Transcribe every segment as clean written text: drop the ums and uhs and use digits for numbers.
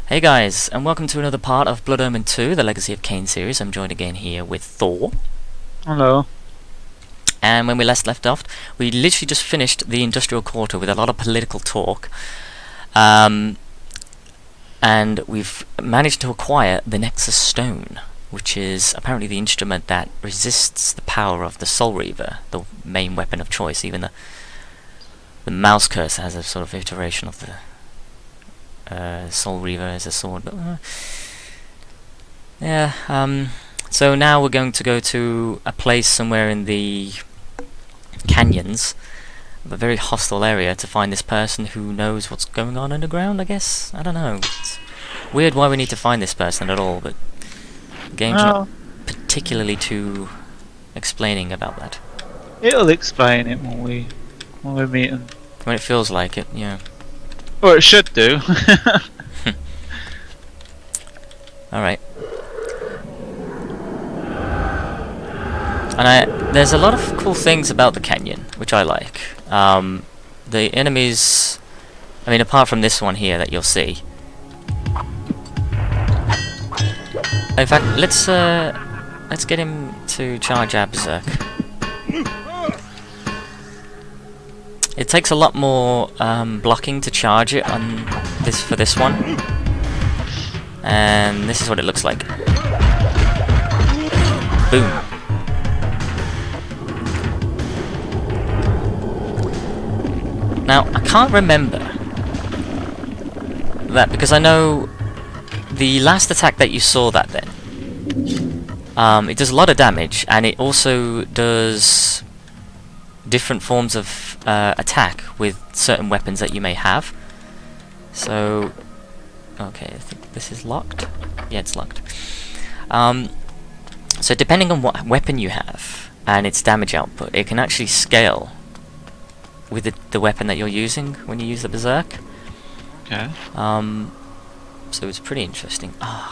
Hey guys, and welcome to another part of Blood Omen 2, the Legacy of Kain series. I'm joined again here with Thor. Hello. And when we last left off, we literally just finished the Industrial Quarter with a lot of political talk. And we've managed to acquire the Nexus Stone, which is apparently the instrument that resists the power of the Soul Reaver, the main weapon of choice. Even the Mouse Curse has a sort of iteration of the Soul Reaver as a sword, but so now we're going to go to a place somewhere in the canyons, a very hostile area, to find this person who knows what's going on underground, I guess. I don't know. It's weird why we need to find this person at all, but the game's not particularly too explaining about that. It'll explain it when we meet him. When it feels like it, yeah. Or it should do. Alright. And there's a lot of cool things about the canyon, which I like. The enemies, I mean, apart from this one here that you'll see. In fact, let's get him to charge our berserk. It takes a lot more blocking to charge it on for this one, and this is what it looks like. Boom. Now I can't remember that because I know the last attack that you saw that then. It does a lot of damage, and it also does different forms of attack with certain weapons that you may have. So, okay, I think this is locked. Yeah, it's locked. So depending on what weapon you have and its damage output, it can actually scale with the weapon that you're using when you use the berserk. Okay. So it's pretty interesting. Yeah,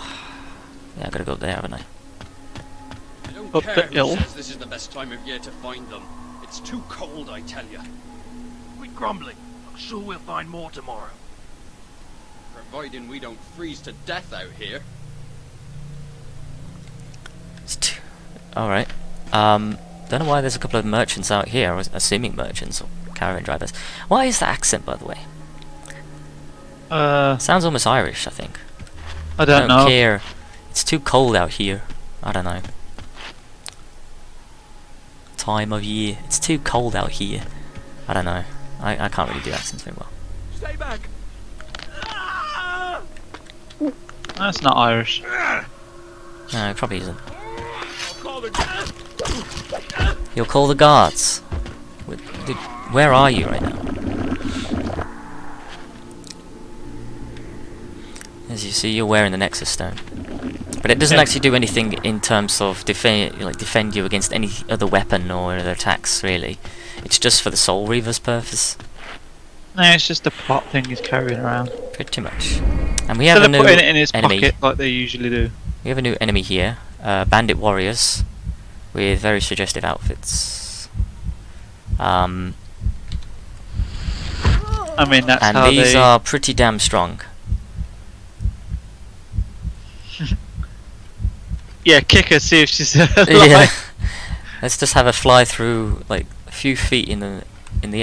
I gotta go up there, haven't I? I don't Up care the who hill. says this is the best time of year to find them. It's too cold, I tell you. Quit grumbling. I'm sure we'll find more tomorrow. Providing we don't freeze to death out here. Alright. Don't know why there's a couple of merchants out here, I was assuming merchants or caravan drivers. Why is that accent, by the way? Sounds almost Irish, I think. I don't know. Care. It's too cold out here. I don't know. Time of year. It's too cold out here. I don't know. I can't really do accents very well. Stay back. That's not Irish. No, it probably isn't. I'll call the... You'll call the guards. Where are you right now? As you see, you're wearing the Nexus Stone, but it doesn't actually do anything in terms of defend you against any other weapon or other attacks. Really, it's just for the Soul Reaver's purpose. No, it's just a plot thing he's carrying around. Pretty much. And we have a new putting it in his enemy. pocket like they usually do. We have a new enemy here, bandit warriors, with very suggestive outfits. I mean, that's and how these they... are pretty damn strong. Yeah, kick her, see if she's alive. Yeah. Let's just have her fly through like a few feet in the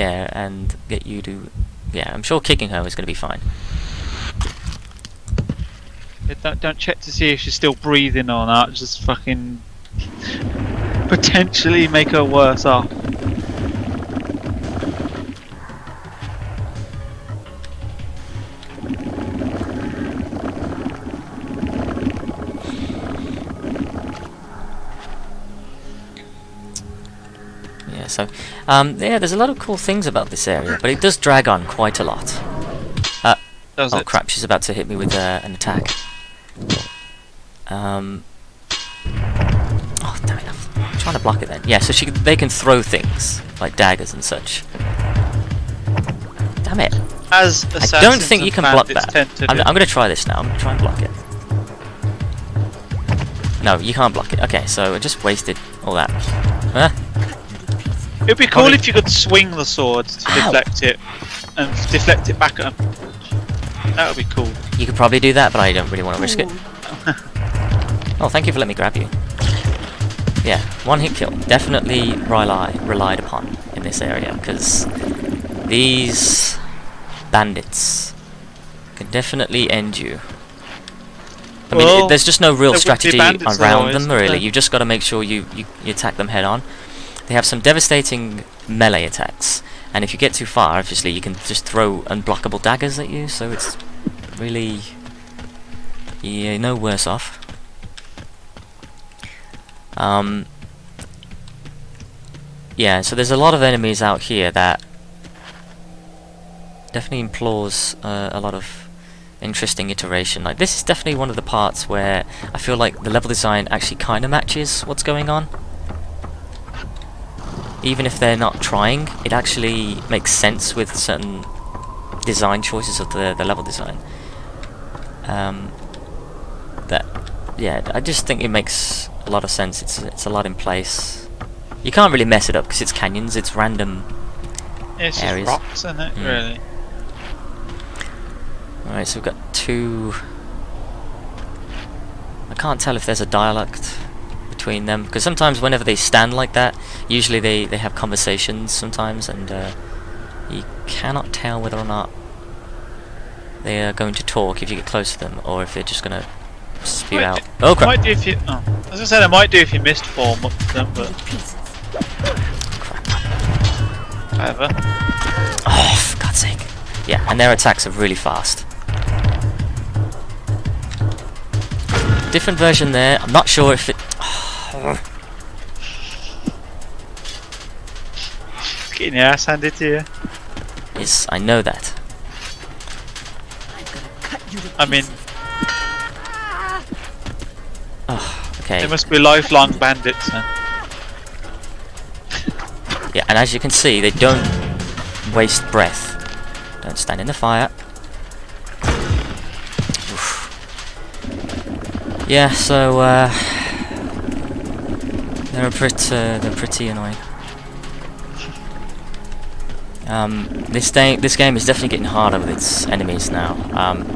air and get you to. Yeah, I'm sure kicking her is going to be fine. Don't check to see if she's still breathing or not. Just fucking potentially make her worse off. Yeah, so yeah, there's a lot of cool things about this area, but it does drag on quite a lot. Does Oh it? crap! She's about to hit me with an attack. Oh damn it! I'm trying to block it then. Yeah, so they can throw things like daggers and such. Damn it! As I don't think you can block bandits that. tend to I'm do. going to try this now. I'm going to try and block it. No, you can't block it. Okay, so I just wasted all that. Huh? It'd be cool if you could swing the sword to deflect it and deflect it back at him. That would be cool. You could probably do that, but I don't really want to risk it. Oh, thank you for letting me grab you. Yeah, one hit kill. Definitely relied upon in this area, because these bandits can definitely end you. I mean, there's just no real strategy around them, really. You've just got to make sure you attack them head on. They have some devastating melee attacks, and if you get too far, obviously, you can just throw unblockable daggers at you, so it's really... you're no worse off. Yeah, so there's a lot of enemies out here that definitely implores a lot of interesting iteration. Like, this is definitely one of the parts where I feel like the level design actually kind of matches what's going on. Even if they're not trying, it actually makes sense with certain design choices of the level design. Yeah, I just think it makes a lot of sense. It's a lot in place. You can't really mess it up because it's canyons, it's random it's areas. Just rocks, isn't it? Really. Alright, so we've got two... I can't tell if there's a dialect between them, because sometimes whenever they stand like that, usually they have conversations sometimes, and you cannot tell whether or not they are going to talk if you get close to them, or if they're just going to spew out. Oh crap! Might do if you, as I said, I might do if you missed form up to them, but... Whatever. Oh, for God's sake. Yeah, and their attacks are really fast. Different version there. I'm not sure if it... It's getting your ass handed to you. Yes, I know that. I mean... Oh, okay. They must be lifelong bandits then. Yeah, and as you can see, they don't waste breath. Don't stand in the fire. Oof. Yeah, so they're pretty annoying. This game is definitely getting harder with its enemies now.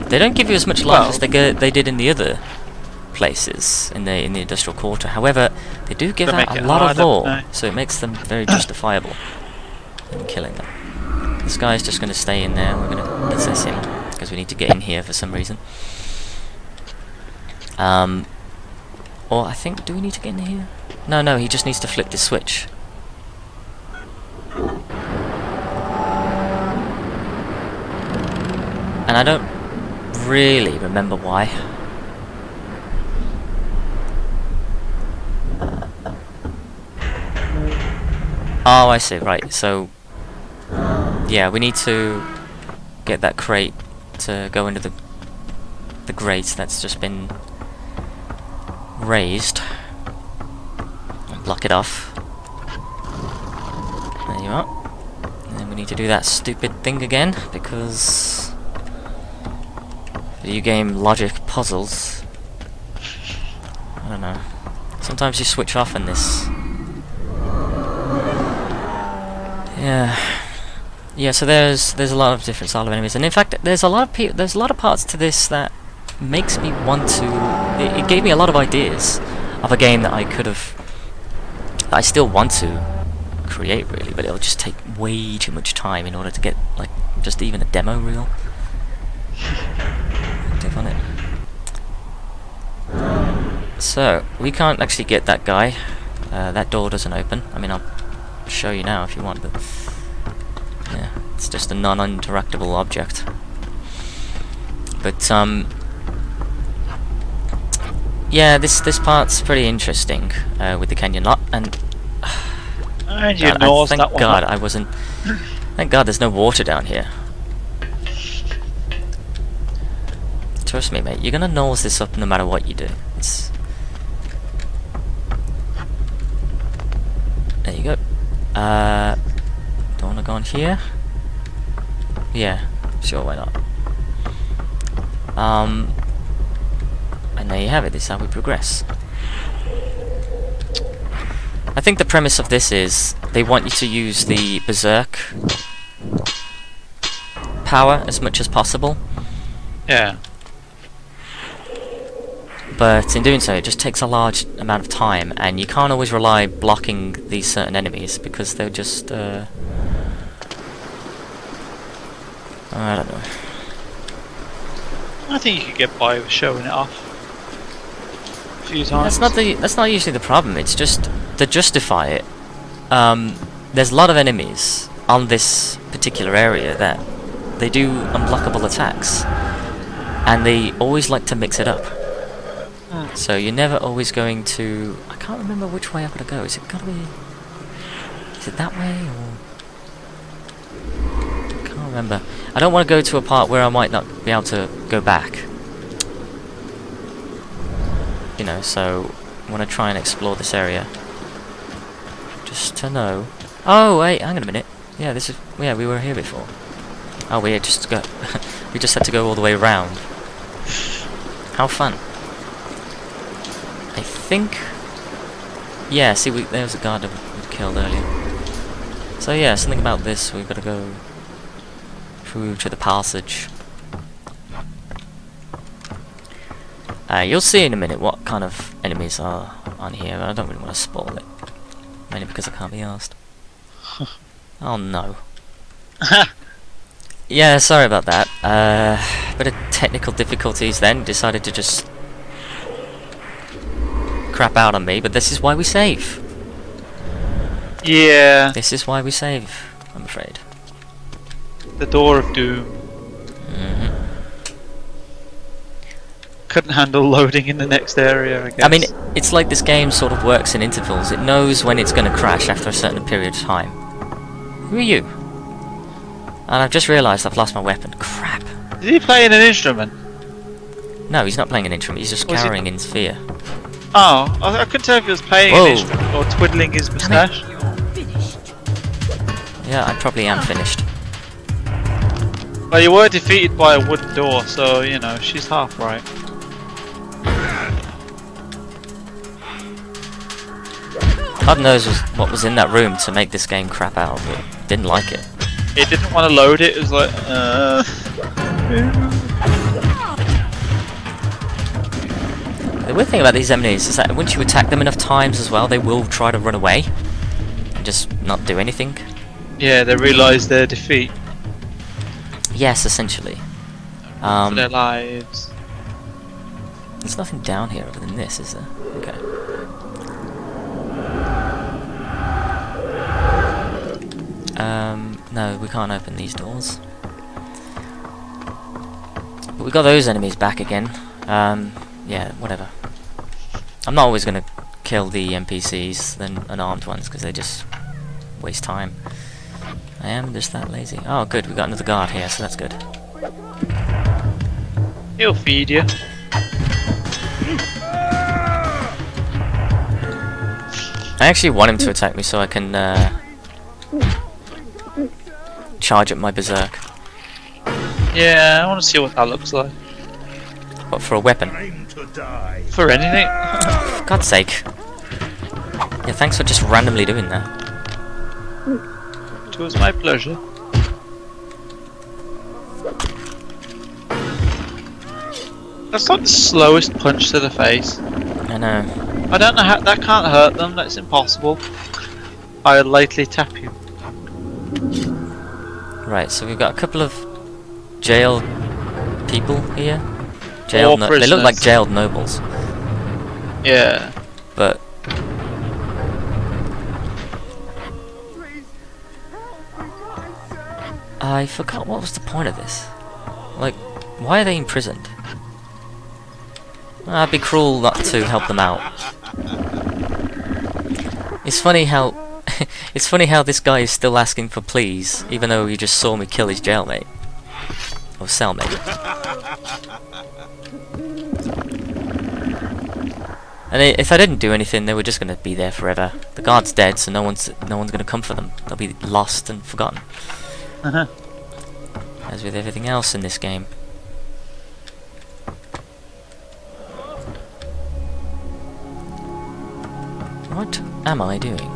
They don't give you as much life as they did in the other places in the industrial quarter. However, they do give out a lot of ore, so it makes them very justifiable in killing them. This guy's just going to stay in there. We're going to possess him because we need to get in here for some reason. Or I think, do we need to get in here? No, he just needs to flip this switch. And I don't really remember why. Oh, I see, right, so... yeah, we need to get that crate to go into the grate that's just been raised. And block it off. There you are. And then we need to do that stupid thing again, because... video game logic puzzles. I don't know. Sometimes you switch off in this. Yeah, so there's a lot of different style of enemies, and in fact, there's a lot of parts to this that makes me want to. It gave me a lot of ideas of a game that I still want to create, really, but it'll just take way too much time in order to get like just even a demo reel active on it. So we can't actually get that guy. That door doesn't open. I mean, I'll show you now if you want, but yeah, it's just a non-interactable object. But yeah, this part's pretty interesting with the canyon lot, and And God, thank God I wasn't. Thank God there's no water down here. Trust me, mate, you're gonna nose this up no matter what you do. There you go. Don't wanna go on here? Yeah, sure, why not? And there you have it, this is how we progress. I think the premise of this is they want you to use the berserk power as much as possible. Yeah. But in doing so, it just takes a large amount of time, and you can't always rely blocking these certain enemies because they're just. I don't know. I think you could get by with showing it off a few times. That's not usually the problem. It's just to justify it. There's a lot of enemies on this particular area that they do unblockable attacks, and they always like to mix it up. So you're never always going to. I can't remember which way I've got to go. Is it gotta be? Is it that way or? I can't remember. I don't want to go to a part where I might not be able to go back. You know, so I want to try and explore this area. Just to know. Oh wait, hang on a minute. Yeah, this is. Yeah, we were here before. Oh, we had just got. We just had to go all the way around. How fun! I think. Yeah, see, there was a guard that we killed earlier. So yeah, something about this. We've got to go through to the passage. You'll see in a minute what kind of enemies are on here. I don't really want to spoil it, mainly because I can't be asked. Oh no. Yeah, sorry about that. Bit of technical difficulties then. Decided to just crap out on me, but this is why we save. Yeah. This is why we save, I'm afraid. The door of doom. Couldn't handle loading in the next area, I guess. I mean, it's like this game sort of works in intervals. It knows when it's going to crash after a certain period of time. Who are you? And I've just realised I've lost my weapon. Crap. Is he playing an instrument? No, he's not playing an instrument. He's just cowering in fear. Oh, I couldn't tell if he was playing an instrument or twiddling his moustache. Yeah, I probably am finished. Well, you were defeated by a wooden door, so, you know, she's half right. God knows what was in that room to make this game crap out, but didn't like it. It didn't want to load it, it was like, The weird thing about these enemies is that once you attack them enough times as well, they will try to run away and just not do anything. Yeah, they realise their defeat. Yes, essentially. For their lives. There's nothing down here other than this, is there? Okay. No, we can't open these doors. But we got those enemies back again. Yeah, whatever. I'm not always going to kill the NPCs than unarmed ones because they just waste time. I am just that lazy. Oh, good, we got another guard here, so that's good. He'll feed you. I actually want him to attack me so I can charge up my berserk. Yeah, I want to see what that looks like. What, for a weapon? For anything. God's sake. Yeah, thanks for just randomly doing that. It was my pleasure. That's like the slowest punch to the face. I know. I don't know how that can't hurt them. That's impossible. I'll lightly tap you. Right, so we've got a couple of jailed people here. Jailed they look like jailed nobles. Yeah. But I forgot what was the point of this. Like, why are they imprisoned? I'd be cruel not to help them out. It's funny how it's funny how this guy is still asking for please, even though he just saw me kill his jailmate. Or cellmate. And if I didn't do anything, they were just gonna be there forever. The guard's dead, so no one's gonna come for them. They'll be lost and forgotten. As with everything else in this game. What am I doing?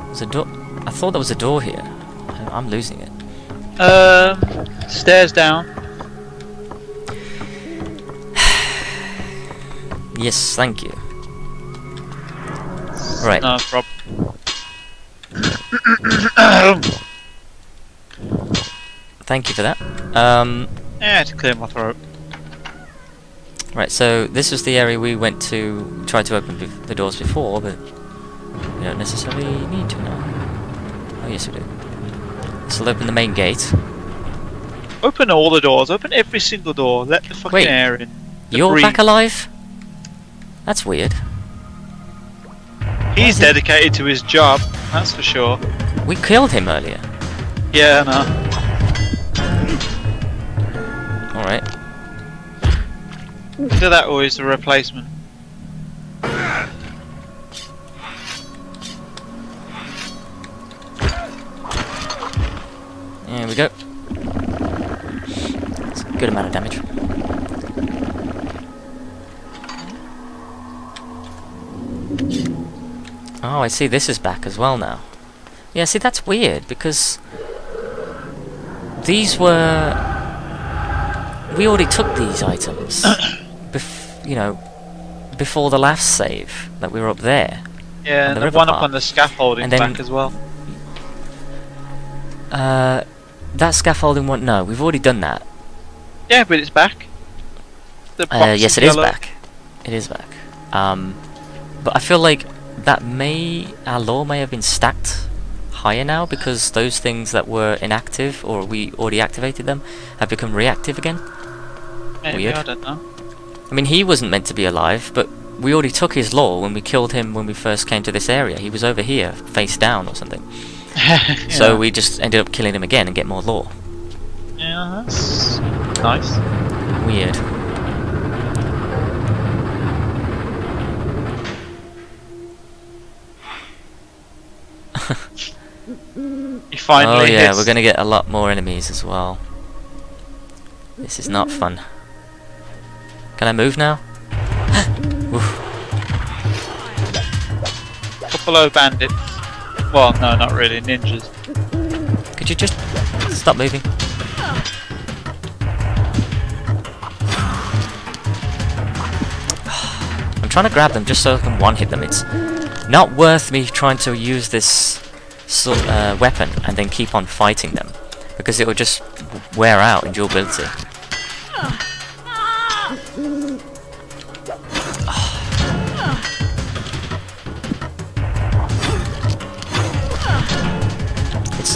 There's a door. I thought there was a door here. I'm losing it. Stairs down. Yes, thank you. Right. No problem. Thank you for that. Yeah, to clear my throat. Right, so this was the area we went to try to open the doors before, but we don't necessarily need to now. Oh yes we do. This will open the main gate. Open all the doors. Open every single door. Let the fucking Wait, air in. You're breathe. back alive? That's weird. He's dedicated to his job, that's for sure. We killed him earlier. Yeah, no. Alright. Either that or he's a replacement. There we go. That's a good amount of damage. Oh, I see this is back as well now. Yeah, see that's weird because these were... We already took these items, you know, before the last save that we were up there. Yeah, and the one up on the scaffolding back as well. That scaffolding one, no, we've already done that. Yeah, but it's back. The box yes, it yellow. is back. It is back. But I feel like that our lore may have been stacked higher now because those things that were inactive or we already activated them have become reactive again. Maybe, Weird. I don't know. I mean, he wasn't meant to be alive, but we already took his lore when we killed him when we first came to this area. He was over here, face down or something. Yeah. So we just ended up killing him again and get more lore. Yeah, that's nice. Weird. You finally Oh yeah, hits. we're gonna get a lot more enemies as well. This is not fun. Can I move now? Oof. Buffalo bandits. Well, no, not really. Ninjas. Could you just stop moving? I'm trying to grab them just so I can one-hit them. It's not worth me trying to use this weapon and then keep on fighting them because it will just wear out in durability.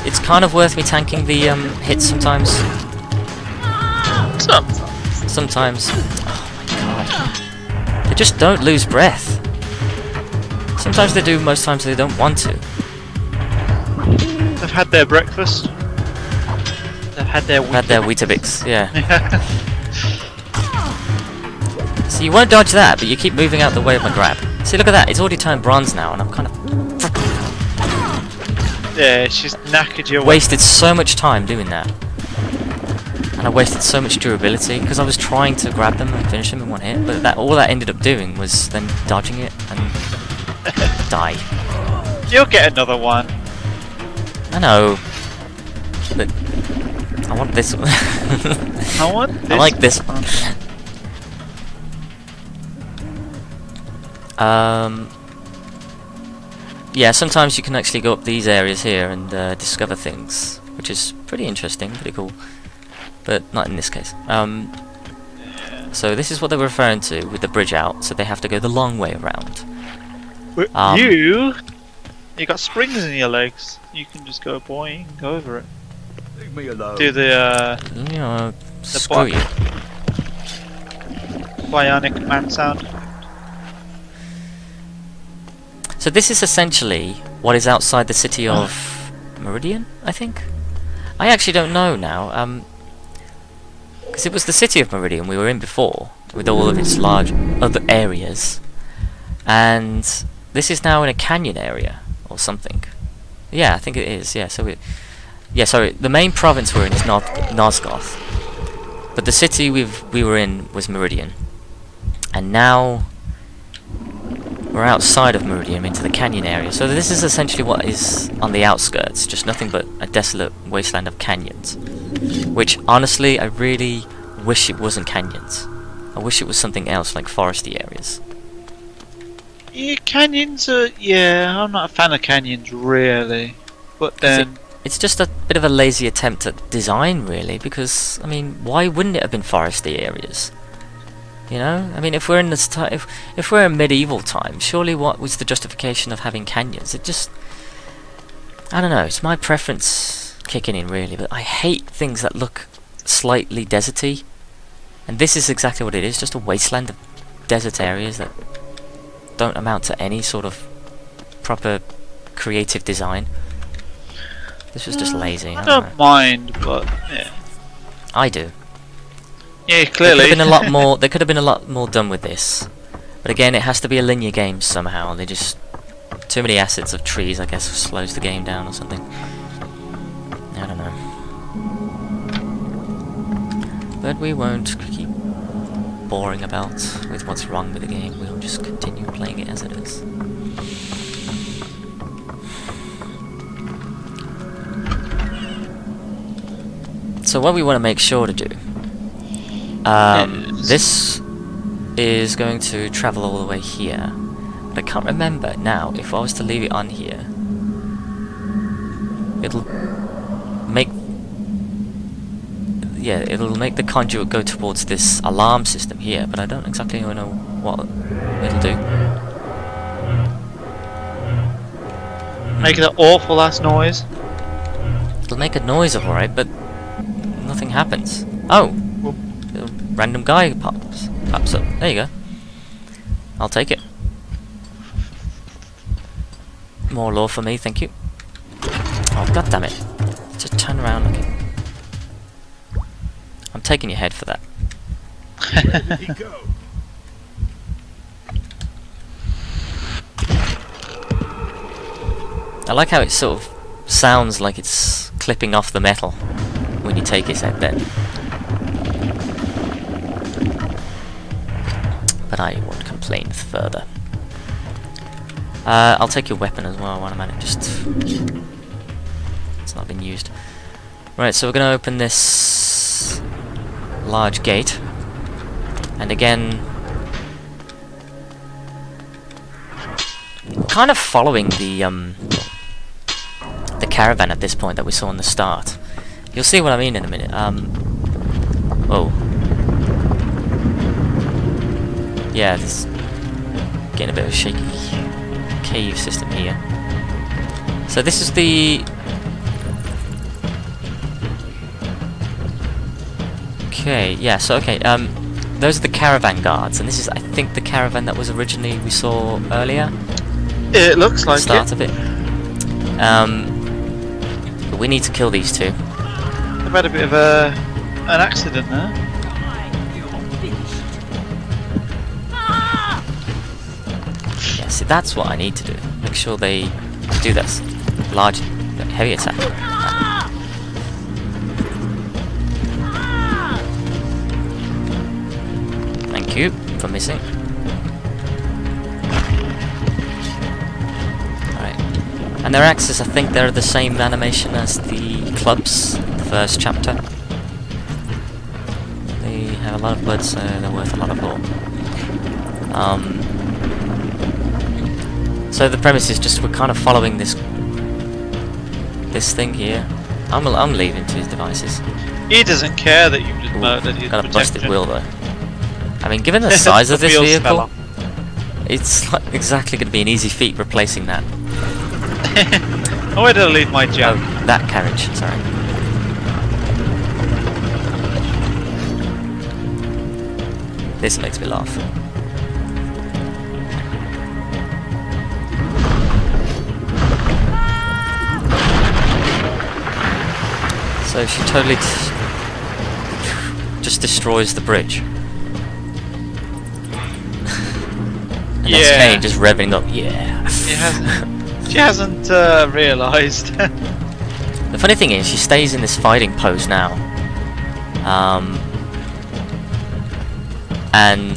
It's kind of worth me tanking the hits sometimes. Sometimes. Oh my god. They just don't lose breath. Sometimes they do, most times they don't want to. They've had their breakfast. They've had their Weetabix, yeah. So you won't dodge that, but you keep moving out the way of my grab. See, look at that, it's already turned bronze now, and I'm kind of... Yeah, she's knackered your wasted so much time doing that. And I wasted so much durability, because I was trying to grab them and finish them in one hit, but all that ended up doing was then dodging it and die. You'll get another one. I know, but I want this one. I want this I like this one. Yeah, sometimes you can actually go up these areas here and discover things, which is pretty interesting, pretty cool. But not in this case. So this is what they were referring to with the bridge out, so they have to go the long way around. You got springs in your legs. You can just go boing, go over it. Leave me alone. Do the You know, screw you. bionic man sound. So this is essentially what is outside the city of Meridian, I think? I actually don't know now, because it was the city of Meridian we were in before, with all of its large other areas, and this is now in a canyon area, or something. Yeah, I think it is, yeah, so sorry, the main province we're in is Nosgoth, but the city we were in was Meridian, and now we're outside of Meridian into the canyon area. So this is essentially what is on the outskirts, just nothing but a desolate wasteland of canyons. Which, honestly, I really wish it wasn't canyons. I wish it was something else, like foresty areas. Yeah, canyons are... Yeah, I'm not a fan of canyons, really. But then... It's just a bit of a lazy attempt at design, really, because, I mean, why wouldn't it have been foresty areas? You know? I mean, if we're in this if we're in medieval times, surely what was the justification of having canyons? It just... I don't know, it's my preference kicking in, really, but I hate things that look slightly deserty. And this is exactly what it is, just a wasteland of desert areas that don't amount to any sort of proper creative design. This was just lazy. I don't don't know. mind, but yeah. I do. Yeah, There could clearly. have been a lot more. There could have been a lot more done with this, but again, it has to be a linear game somehow. They just too many assets of trees, I guess, slows the game down or something. I don't know. But we won't keep boring about with what's wrong with the game. We'll just continue playing it as it is. So what we want to make sure to do, this is going to travel all the way here, but I can't remember now if I was to leave it on here, it'll make the conduit go towards this alarm system here, but I don't exactly know what it'll do. Make that awful ass noise. It'll make a noise, alright, but nothing happens. Oh! A random guy pops up. There you go. I'll take it. More lore for me, thank you. Oh, god damn it. Just turn around looking. I'm taking your head for that. Where did he go? I like how it sort of sounds like it's clipping off the metal when you take his head then. But I won't complain further. I'll take your weapon as well while I'm at it, just... It's not been used. Right, so we're going to open this large gate. And again... kind of following the caravan at this point that we saw in the start. You'll see what I mean in a minute. Whoa. Yeah, this getting a bit of a shaky cave system here. So this is the... Okay, yeah, so okay, those are the caravan guards, and this is, I think, the caravan that was originally we saw earlier. It looks like Start it. of it. But we need to kill these two. I've had a bit of an accident there. Yeah, see, that's what I need to do. Make sure they do this large, heavy attack. Thank you for missing. Alright. And their axes, I think they're the same animation as the clubs in the first chapter. They have a lot of blood, so they're worth a lot of lore. So the premise is just we're kind of following this thing here. I'm leaving to his devices. He doesn't care that you've just murdered his Got a busted protection. wheel though. I mean, given the size of this Wheel vehicle, speller. it's like exactly going to be an easy feat replacing that. Oh, where did I leave my jam? Oh, that carriage. Sorry. This makes me laugh. So she totally just destroys the bridge. And that's Kane just revving up. Yeah. She hasn't realised. The funny thing is, she stays in this fighting pose now. And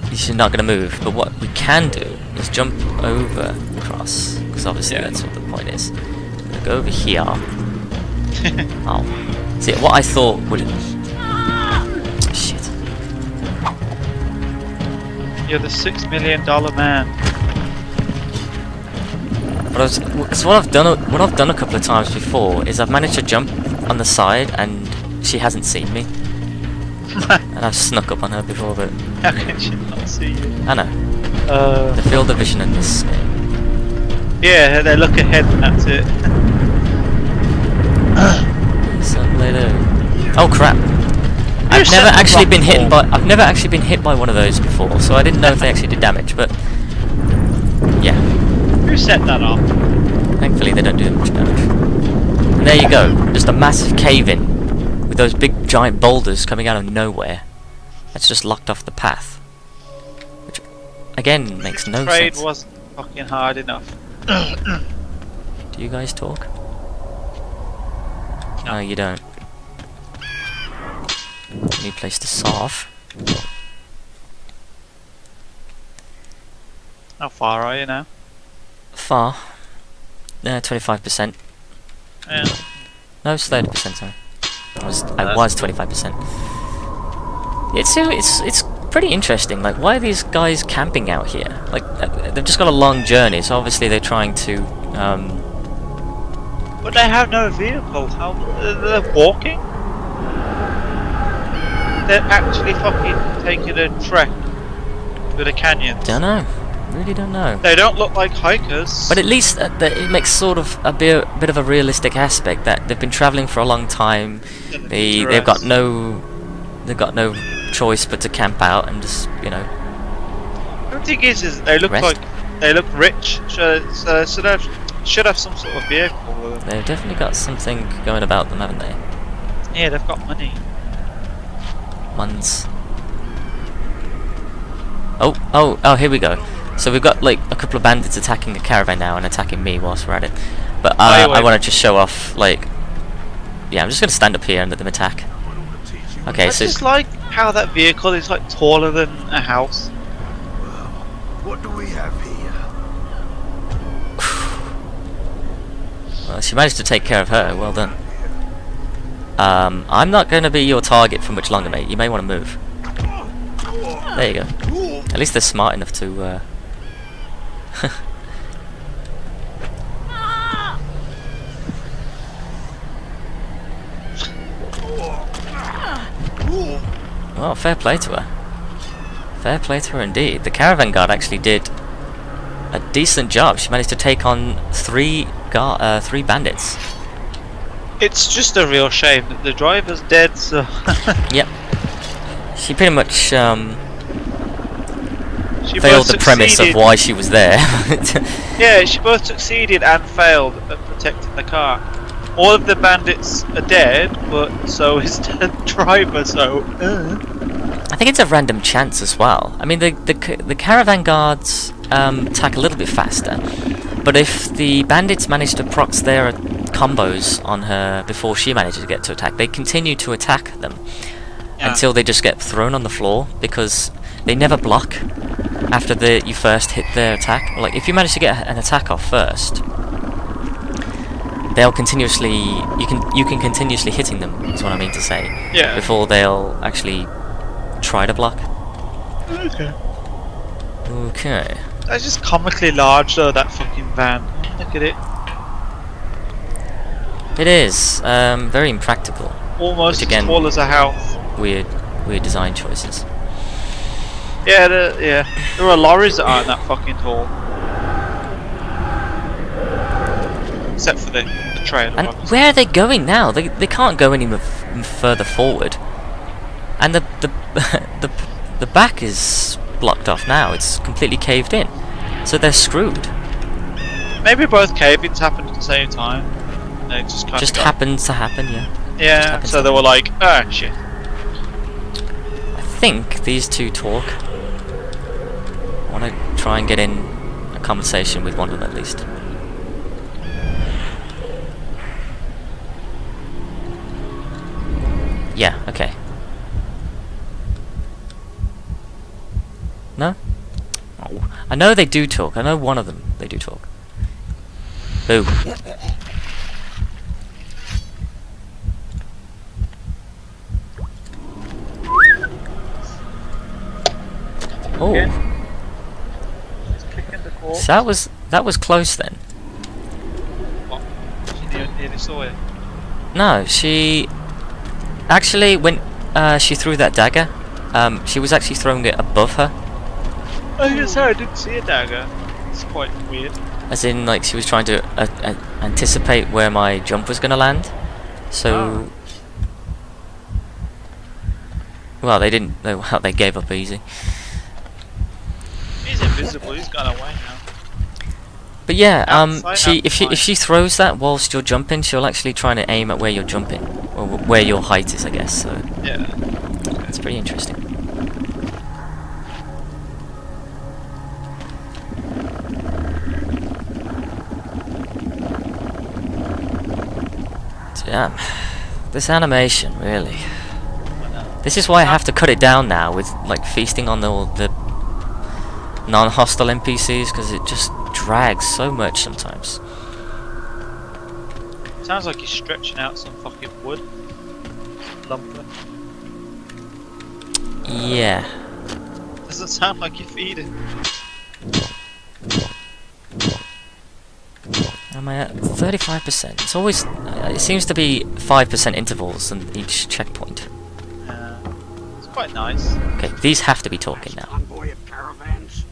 she's not going to move. But what we can do is jump over across, because obviously that's what the point is. I'm going to go over here. Oh. See, what I thought would... Shit. You're the $6 million man. So what I've done a couple of times before is I've managed to jump on the side and she hasn't seen me. And I've snuck up on her before, but How can she not see you? I know. The field of vision in this game. Yeah, they look ahead and that's it. Oh crap! I've never actually been hit by one of those before, so I didn't know if they actually did damage. But yeah. Who set that up? Thankfully they don't do much damage. And there you go, just a massive cave-in with those big giant boulders coming out of nowhere. That's just locked off the path. Which again makes no Trade sense. wasn't fucking hard enough. Do you guys talk? No, you don't. New place to solve. How far are you now? Far. 25%. Yeah. No, it's 30%. Sorry, I was 25%. It's pretty interesting. Like, why are these guys camping out here? Like, they've just got a long journey, so obviously they're trying to. But they have no vehicle. How they're walking? They're actually fucking taking a trek through the canyons. Don't know. Really don't know. They don't look like hikers. But at least it makes sort of a bit of a realistic aspect that they've been traveling for a long time. They've got no choice but to camp out and just, you know. The thing is they look rest. they look rich. So they should have some sort of vehicle with them. They've definitely got something going about them, haven't they? Yeah, they've got money. Ones. Oh, here we go. So we've got like a couple of bandits attacking the caravan now and attacking me whilst we're at it. But I want to just show off, like, yeah, I'm just gonna stand up here and let them attack. Okay, I so just like how that vehicle is like taller than a house. What do we have here? well, she managed to take care of her. Well done. I'm not going to be your target for much longer, mate. You may want to move. There you go. At least they're smart enough to. Well, fair play to her. Fair play to her indeed. The caravan guard actually did a decent job. She managed to take on three bandits. It's just a real shame that the driver's dead. So. Yep. She pretty much She failed both the premise of succeeded- why she was there. Yeah, she both succeeded and failed at protecting the car. All of the bandits are dead, but so is the driver. So. I think it's a random chance as well. I mean, the caravan guards attack a little bit faster, but if the bandits manage to proc their combos on her before she manages to get to attack, they continue to attack them until they just get thrown on the floor, because they never block after you first hit their attack. Like, if you manage to get an attack off first, they'll continuously you can continuously hitting them, is what I mean to say. Yeah. Before they'll actually try to block. Okay. Okay. That's just comically large though, that fucking van. Look at it. It is very impractical. Almost Which again- as tall as a house. Weird design choices. Yeah, there are lorries that aren't that fucking tall. Except for the trailer. And obviously. where are they going now? They can't go any further forward. And the the back is blocked off now. It's completely caved in. So they're screwed. Maybe both cave-ins happened at the same time. They just kind Just of happens to happen, yeah. Yeah, happens so to they were like, ah, shit. I think these two talk. I want to try and get in a conversation with one of them at least. Yeah, okay. No? Oh, I know they do talk. I know one of them, they do talk. Boo. Oh, What? So that was close then. What? She nearly saw it. No, she actually when she threw that dagger, she was actually throwing it above her. Oh, yes, I didn't see a dagger. It's quite weird. As in, like, she was trying to anticipate where my jump was going to land. So... Well, they didn't... Well, they gave up easy. He's invisible, he's gone away now. But yeah, Outside, if she throws that whilst you're jumping, she'll actually try to aim at where you're jumping. Or where your height is, I guess, so... Yeah. It's pretty interesting. Damn. This animation, really. This is why I have to cut it down now with like feasting on the non-hostile NPCs, because it just drags so much sometimes. Sounds like he's stretching out some fucking wood. Lumber. Yeah. Doesn't sound like you're feeding. Am I at 35%? It's always... it seems to be 5% intervals in each checkpoint. It's quite nice. Okay, these have to be talking now. Convoy of caravans.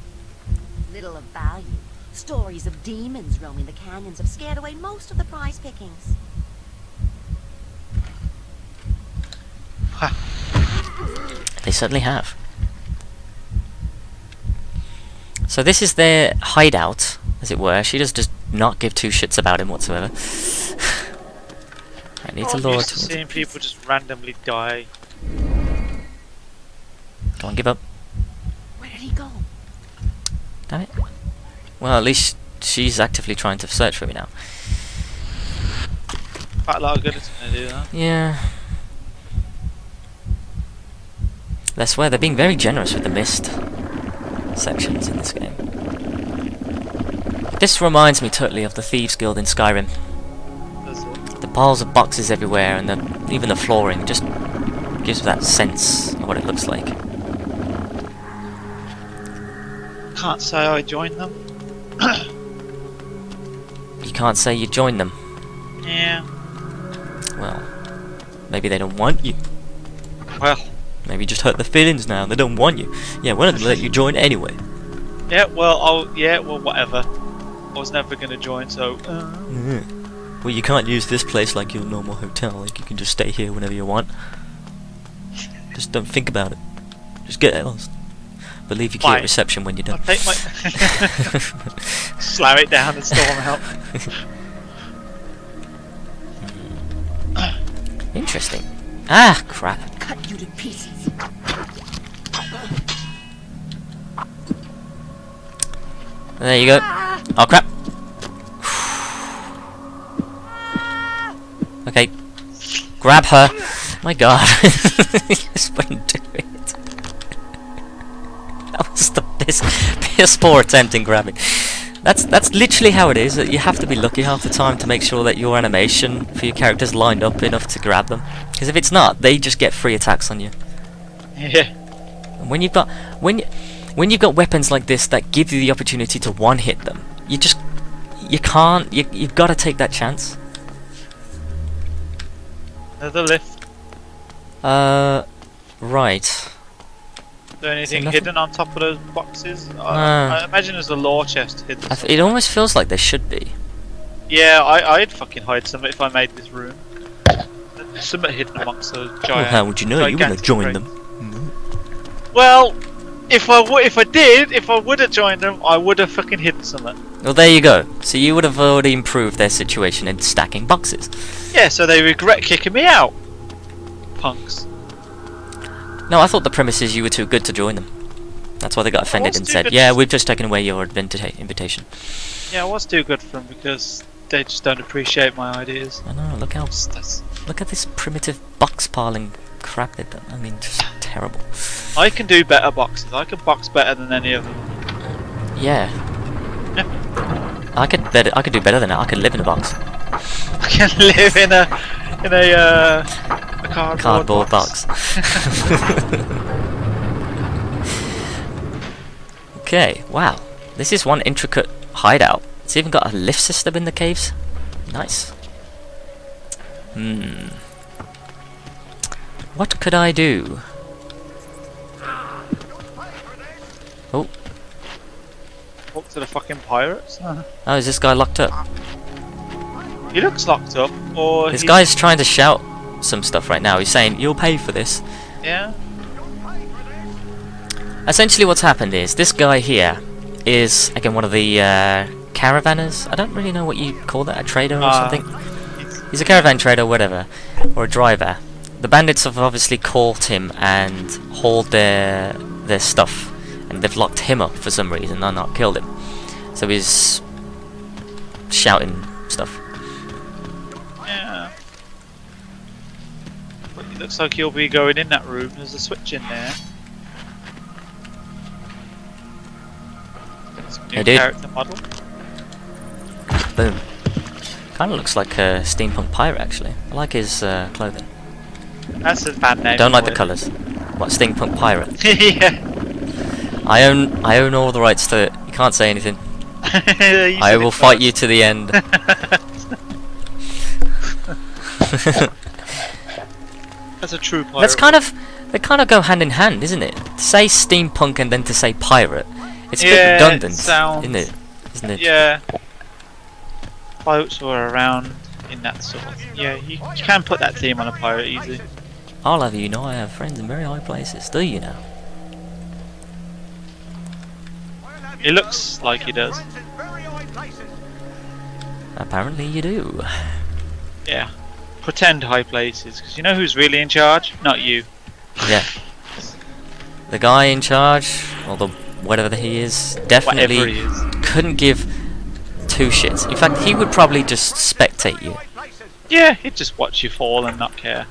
Little of value. Stories of demons roaming the canyons have scared away most of the prize pickings. They certainly have. So this is their hideout, as it were. She does not give two shits about him whatsoever. I need to I'm lure used to towards... seeing people just randomly die. Come on, give up. Where did he go? Damn it. Well, at least she's actively trying to search for me now. Quite a lot of good it's gonna do that. Yeah. I swear, they're being very generous with the mist sections in this game. This reminds me totally of the Thieves Guild in Skyrim. Does it? The piles of boxes everywhere and even the flooring just gives that sense of what it looks like. Can't say I joined them. You can't say you joined them. Yeah. Well, maybe they don't want you. Well. Maybe you just hurt their feelings now. They don't want you. Yeah, we're not gonna let you join anyway. Yeah, well, whatever. I was never gonna join, so... Well, you can't use this place like your normal hotel. Like, you can just stay here whenever you want. Just don't think about it. Just get lost. But leave your key at reception when you're done. I'll take my... Slam it down and storm out. Interesting. Ah, crap. Cut you to pieces. There you go. Oh, crap. Okay. Grab her. My god. Just wouldn't do it. That was the piss poor attempt in grabbing. That's literally how it is. You have to be lucky half the time to make sure that your animation for your character's lined up enough to grab them. Because if it's not, they just get free attacks on you. Yeah. And when you've got you've got weapons like this that give you the opportunity to one-hit them, you've got to take that chance. Another lift. Right. Is there anything nothing? hidden on top of those boxes? I imagine there's a lore chest hidden. It almost feels like there should be. Yeah, I'd fucking hide some if I made this room. There's something hidden amongst those giant. Well, how would you know? You wouldn't have joined them. Well, if I would have joined them, I would have fucking hidden something. Well, there you go. So you would have already improved their situation in stacking boxes. Yeah, so they regret kicking me out. Punks. No, I thought the premise is you were too good to join them. That's why they got offended and said, "Yeah, we've just taken away your invitation." Yeah, I was too good for them because they just don't appreciate my ideas. I know. Look at this primitive box piling crap they've done. I mean, just terrible. I can do better boxes. I can box better than any of them. Yeah. Yeah. I could do better than that. I could live in a box. I can live in a cardboard box. Okay. Wow. This is one intricate hideout. It's even got a lift system in the caves. Nice. What could I do? Oh. Talk to the fucking pirates. Oh, is this guy locked up? He looks locked up, or This guy's trying to shout some stuff right now. He's saying, "You'll pay for this." Yeah. Essentially what's happened is, this guy here is, again, one of the caravanners. I don't really know what you call that, a trader or something. He's a caravan trader, whatever, or a driver. The bandits have obviously caught him and hauled their stuff, and they've locked him up for some reason and not killed him. So he's shouting stuff. Yeah. But it looks like you'll be going in that room. There's a switch in there. New Hey, dude. character model. Boom. Kind of looks like a steampunk pirate, actually. I like his clothing. That's a bad name. Don't like the for it. colours. What, steampunk pirate? Yeah. I own all the rights to it. You can't say anything. You I said will it fight first. you to the end. That's a true pirate. They kind of go hand in hand, isn't it? To say steampunk and then to say pirate, it's a bit Yeah, redundant, it sounds- isn't it? Isn't it? Yeah. Pirates were around in that sort of... Yeah, you can put that theme on a pirate easy. I'll have you know I have friends in very high places. Do you know? It looks like he does. Apparently you do. Yeah. Pretend high places, because you know who's really in charge? Not you. Yeah. The guy in charge, or the whatever he is, Whatever definitely he is. couldn't give two shits. In fact, he would probably just spectate you. Yeah, he'd just watch you fall and not care.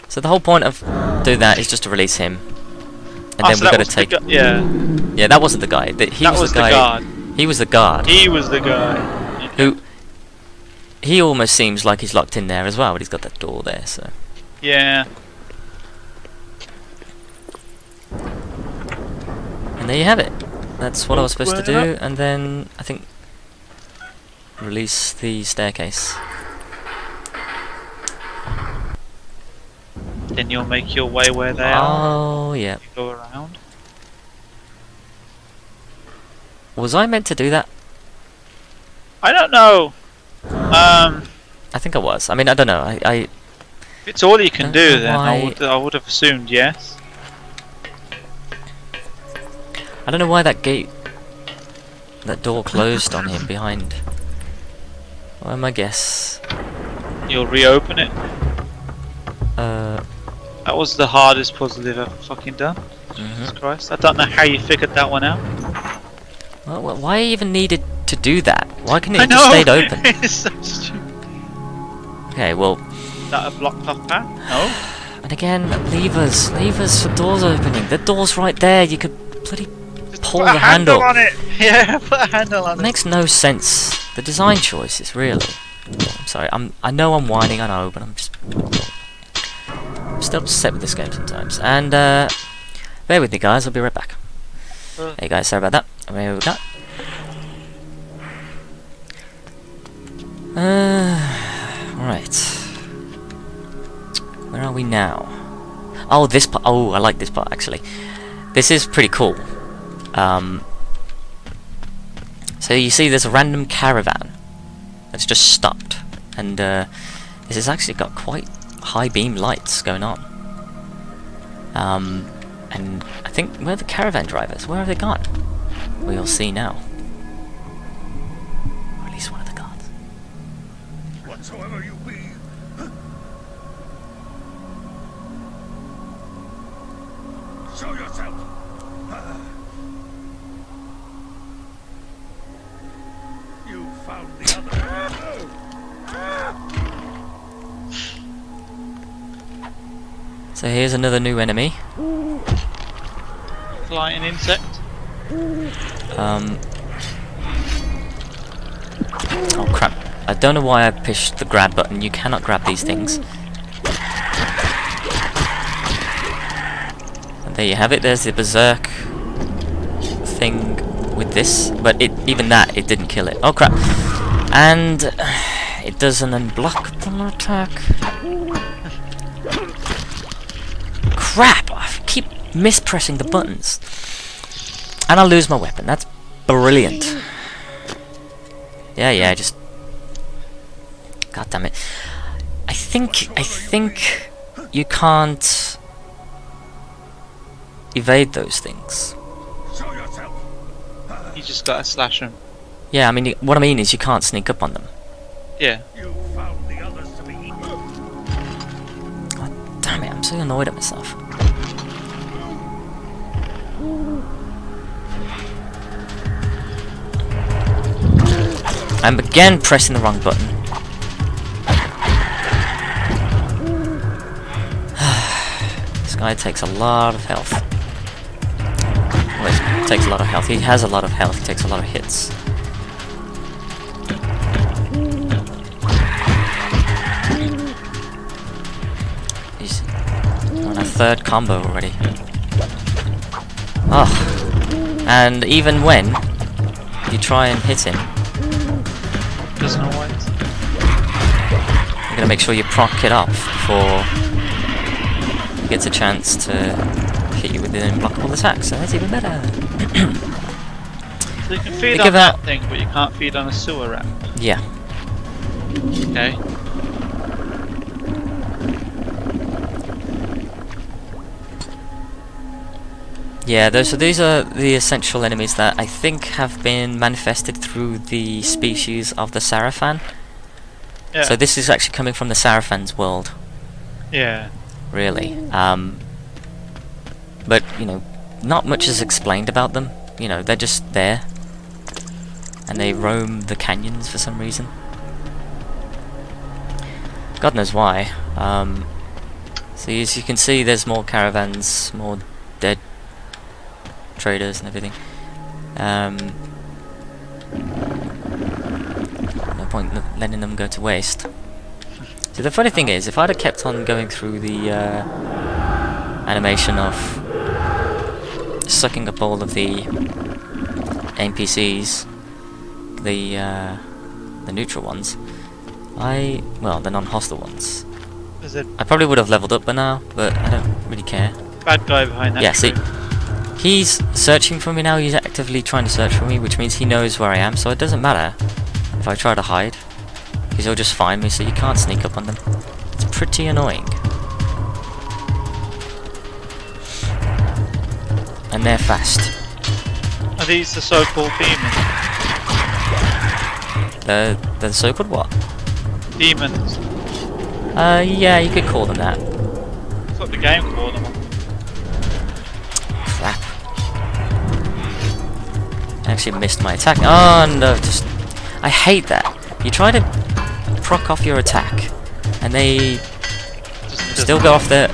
So the whole point of doing that is just to release him, and Oh, then so we've that got to was the take. gu- yeah, Yeah, that wasn't the guy. He that was the guy. guard. He was the guard. He was the guy. Who? He almost seems like he's locked in there as well, but he's got that door there. So. Yeah. And there you have it. That's what I was supposed to do, Well, and then I think release the staircase. Then you'll make your way where they are. Oh yeah. You go around. Was I meant to do that? I don't know. I think I was. I mean, I don't know. If it's all you can Don't do, know then why- I would have assumed yes. I don't know why that door closed on him behind. Well, my guess. You'll reopen it. Uh. That was the hardest puzzle they've ever fucking done. Jesus Christ! I don't know how you figured that one out. Well, why even needed to do that? Why couldn't I it know. just stayed open? It's so stupid. Okay, well, Is that a blocked off path? No. and again, levers for doors opening. The door's right there. You could bloody Just pull put a the handle. on it. Yeah, put a handle on it. Makes no sense. The design choices, really. I'm sorry. I know I'm whining. I know, but I'm still upset with this game sometimes. And bear with me, guys. I'll be right back. Hey guys, sorry about that. Here we go. Right. Where are we now? Oh, this part. Oh, I like this part actually. This is pretty cool. So you see, there's a random caravan that's just stopped, and this has actually got quite high beam lights going on. And I think, where are the caravan drivers? Where have they gone? Well, you'll see now. Or at least one of the guards. Whatsoever you be, show yourself. You found the other. So here's another new enemy. Flying insect. Oh crap. I don't know why I pushed the grab button. You cannot grab these things. And there you have it. There's the berserk thing with this, but even that, it didn't kill it. Oh crap! And it does an unblockable attack. Crap! I keep mispressing the buttons. And I'll lose my weapon. That's brilliant. Yeah, just... God damn it. I think you can't evade those things. You just gotta slash them. Yeah, I mean, what I mean is you can't sneak up on them. Yeah. God damn it, I'm so annoyed at myself. I'm again pressing the wrong button. This guy takes a lot of health. Well, he takes a lot of health. He has a lot of health. He takes a lot of hits. He's on a third combo already. Oh. And even when you try and hit him, Doesn't always. you're gonna make sure you proc it up before he gets a chance to hit you with an unblockable attack, so that's even better. So you can feed Think on of that that- thing, but you can't feed on a sewer rat. Yeah. Okay. Yeah, so these are the essential enemies that I think have been manifested through the species of the Sarafan. Yeah. So this is actually coming from the Sarafan's world, Yeah. really. But, you know, not much is explained about them. You know, they're just there. And they roam the canyons for some reason. God knows why. So as you can see, there's more caravans, more dead traders and everything. No point letting them go to waste. So the funny thing is, if I'd have kept on going through the animation of sucking up all of the NPCs, the neutral ones, well, the non-hostile ones, There's a I probably would have leveled up by now, but I don't really care. bad guy behind that Yeah, see, tree. he's searching for me now. He's actively trying to search for me, which means he knows where I am, so it doesn't matter if I try to hide, because he'll just find me, so you can't sneak up on them. It's pretty annoying. And they're fast. Are these the so-called demons? They're so-called what? Demons. Yeah, you could call them that. That's what the game called them. Crap. I actually missed my attack. Oh no, I hate that. You try to proc off your attack, and they still go off they're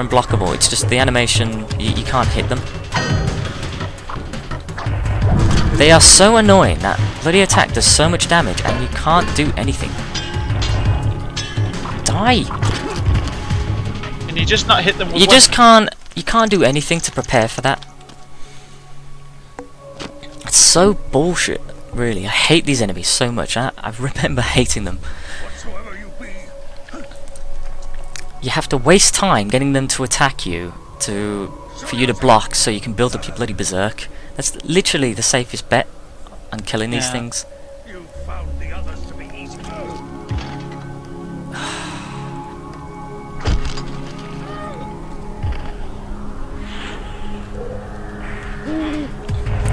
unblockable. It's just the animation, you can't hit them. They are so annoying. That bloody attack does so much damage, and you can't do anything. Die! Can you just not hit them with You just can't do anything to prepare for that. It's so bullshit, really. I hate these enemies so much. I remember hating them. You have to waste time getting them to attack you for you to block so you can build up your bloody berserk. That's literally the safest bet on killing these things. You found the others to be easy.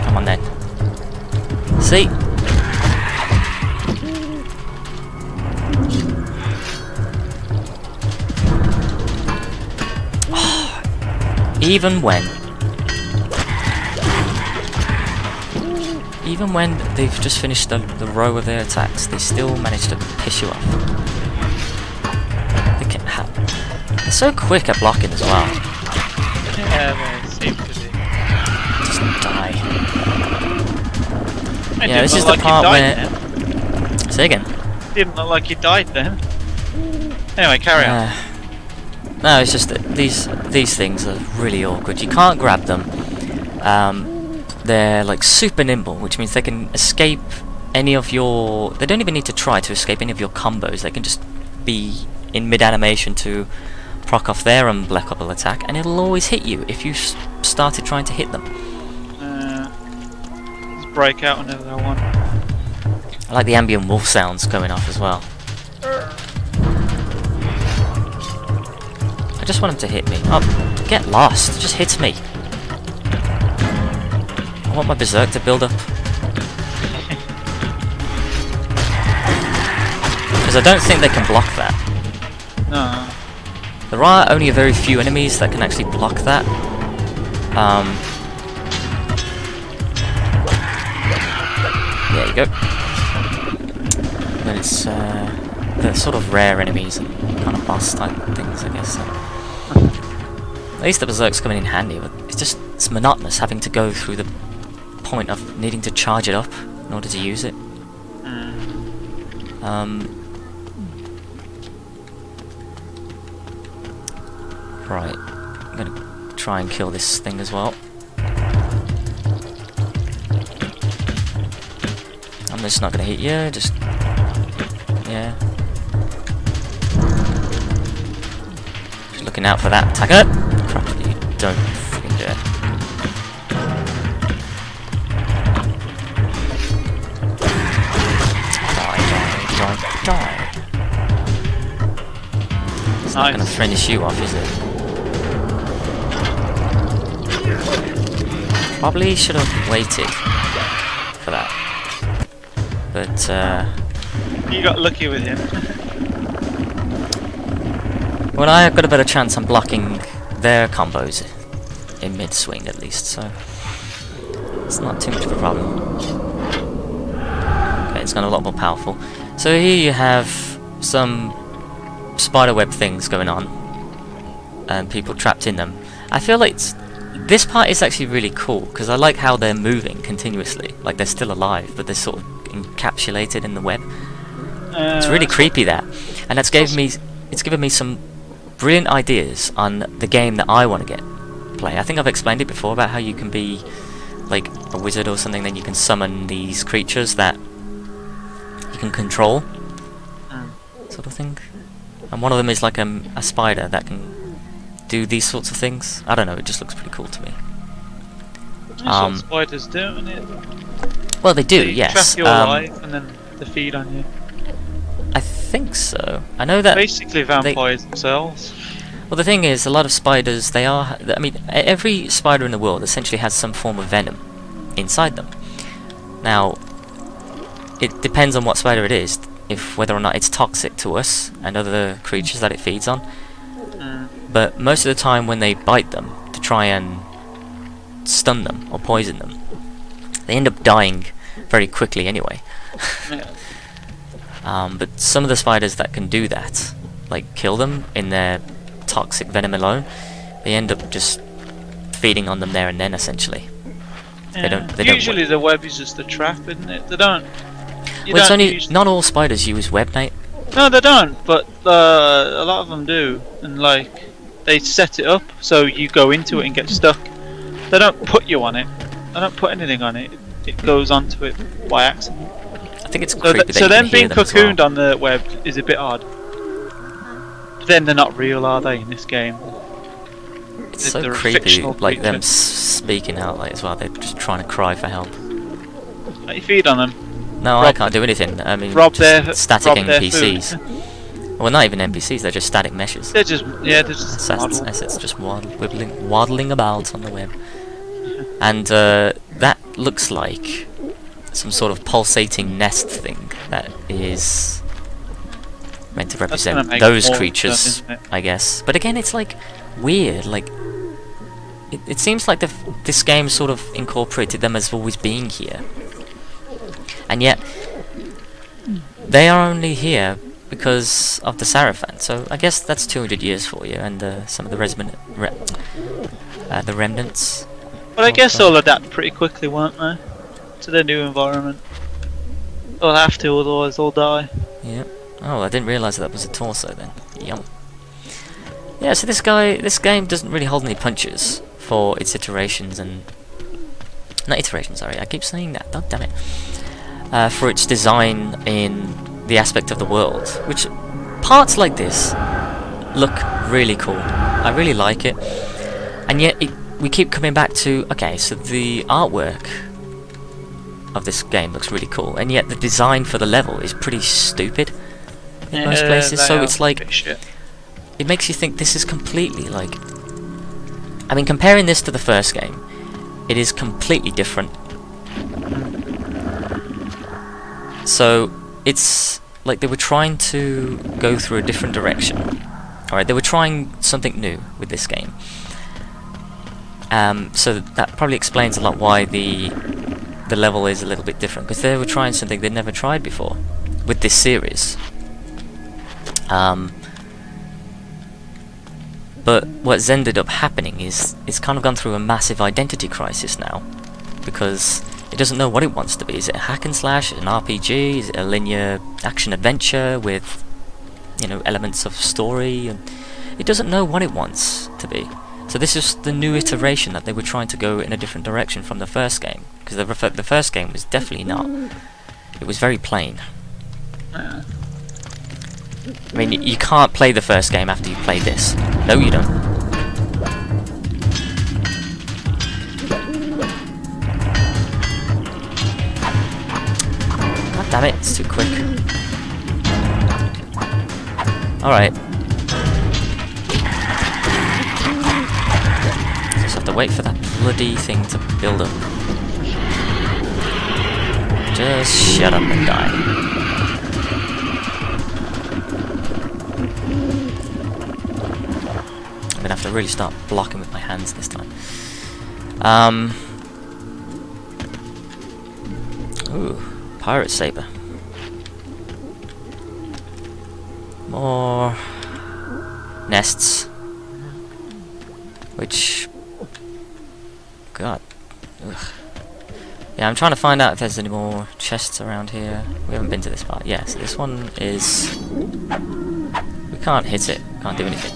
Come on then. See? Even when they've just finished the row of their attacks, they still manage to piss you off. They're so quick at blocking as well. Yeah, they seem to be. Just die. It Yeah, this didn't is look the like part you where... died then. Say again. Didn't look like you died then. Anyway, carry on. No, it's just that these things are really awkward. You can't grab them. they're like super nimble, which means they can escape any of your... They don't even need to try to escape any of your combos. They can just be in mid-animation to proc off their unblockable attack, and it'll always hit you if you started trying to hit them. Let's break out another one. I like the ambient wolf sounds going off as well. I just want him to hit me. Oh, get lost. It just hits me. I want my berserk to build up. Because I don't think they can block that. No. There are only a very few enemies that can actually block that. There you go. But it's the sort of rare enemies and kind of boss type things, I guess. So. At least the berserk's coming in handy, but it's monotonous having to go through the point of needing to charge it up in order to use it. Right, I'm gonna try and kill this thing as well. I'm just not gonna hit you, just... yeah. Just looking out for that attacker. Crap, you don't freaking do it. Die. It's not gonna finish you off, is it? Probably should have waited for that. But, you got lucky with him. well, I got a better chance on blocking their combos in mid-swing at least, so it's not too much of a problem. Okay, it's gone a lot more powerful. So here you have some spiderweb things going on, and people trapped in them. I feel like this part is actually really cool, because I like how they're moving continuously, like they're still alive, but they're sort of encapsulated in the web. It's really creepy, that, and it's given me some brilliant ideas on the game that I want to play. I think I've explained it before about how you can be like a wizard or something, then you can summon these creatures that you can control, sort of thing. And one of them is like a spider that can do these sorts of things. I don't know, it just looks pretty cool to me. That's what spiders do, isn't it? Well, they do, They yes. trap your life and then they feed on you. I think so. I know that... Basically vampires themselves. Well, the thing is, a lot of spiders, they are... I mean, every spider in the world essentially has some form of venom inside them. Now, it depends on what spider it is, whether or not it's toxic to us and other creatures that it feeds on. But most of the time when they bite them to try and stun them or poison them, they end up dying very quickly anyway. Yeah. But some of the spiders that can do that, like kill them in their toxic venom alone, they end up just feeding on them there and then, essentially. Yeah. Usually the web is just a trap, isn't it? They don't... Well, it's only... Not all spiders use web, Nate. No, they don't, but a lot of them do. And like, they set it up so you go into it and get stuck. They don't put you on it. They don't put anything on it. It goes onto it by accident. I think it's creepy So them being them cocooned on the web is a bit odd. But then they're not real, are they, in this game? It's so They're a creepy, fictional like them creature. speaking out like as well. They're just trying to cry for help. Like, you feed on them. No, I can't do anything. I mean, Rob just their static rob their NPCs. Well, not even NPCs. They're just static meshes. They're just model. Assets just waddling about on the web. And that looks like some sort of pulsating nest thing that is meant to represent those creatures, isn't it? I guess. But again, it's like weird. Like it seems like this game sort of incorporated them as always being here, and yet they are only here because of the Seraphant. So I guess that's 200 years for you, and some of the the remnants. But I guess they'll adapt pretty quickly, won't they? To their new environment. They'll have to, otherwise they'll die. Yeah. Oh, I didn't realise that was a torso then. Yum. Yeah, so this game doesn't really hold any punches for its iterations, and Not iteration, sorry. I keep saying that. God damn it. For its design in the aspect of the world, which parts like this look really cool. I really like it, and yet we keep coming back to, okay, so the artwork of this game looks really cool, and yet the design for the level is pretty stupid in most places. So it's like, it makes you think this is completely like, I mean, comparing this to the first game, it is completely different. So it's like they were trying to go through a different direction. Alright, they were trying something new with this game. So that probably explains a lot why the level is a little bit different, because they were trying something they'd never tried before with this series. But what's ended up happening is it's kind of gone through a massive identity crisis now, because it doesn't know what it wants to be. Is it a hack and slash? Is it an RPG? Is it a linear action adventure with, you know, elements of story? And it doesn't know what it wants to be. So this is the new iteration that they were trying to go in a different direction from the first game, because the first game was definitely not. It was very plain. I mean, you can't play the first game after you play this. No, you don't. God damn it, it's too quick. Alright. Just have to wait for that bloody thing to build up. Just shut up and die. I'm gonna have to really start blocking with my hands this time. Ooh, pirate saber. More nests, which, God, ugh. Yeah, I'm trying to find out if there's any more chests around here. We haven't been to this part. Yeah, so this one is, we can't hit it, can't do anything.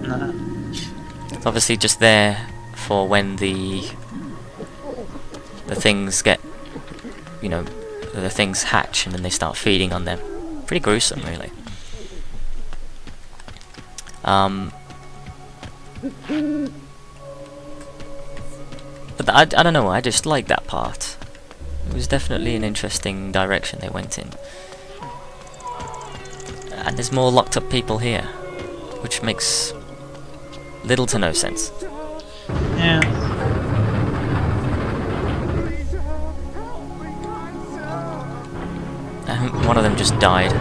No. It's obviously just there for when the things get, you know, the things hatch and then they start feeding on them. Pretty gruesome, really. But I don't know, I just like that part. It was definitely an interesting direction they went in. And there's more locked up people here, which makes little to no sense. Yeah. One of them just died.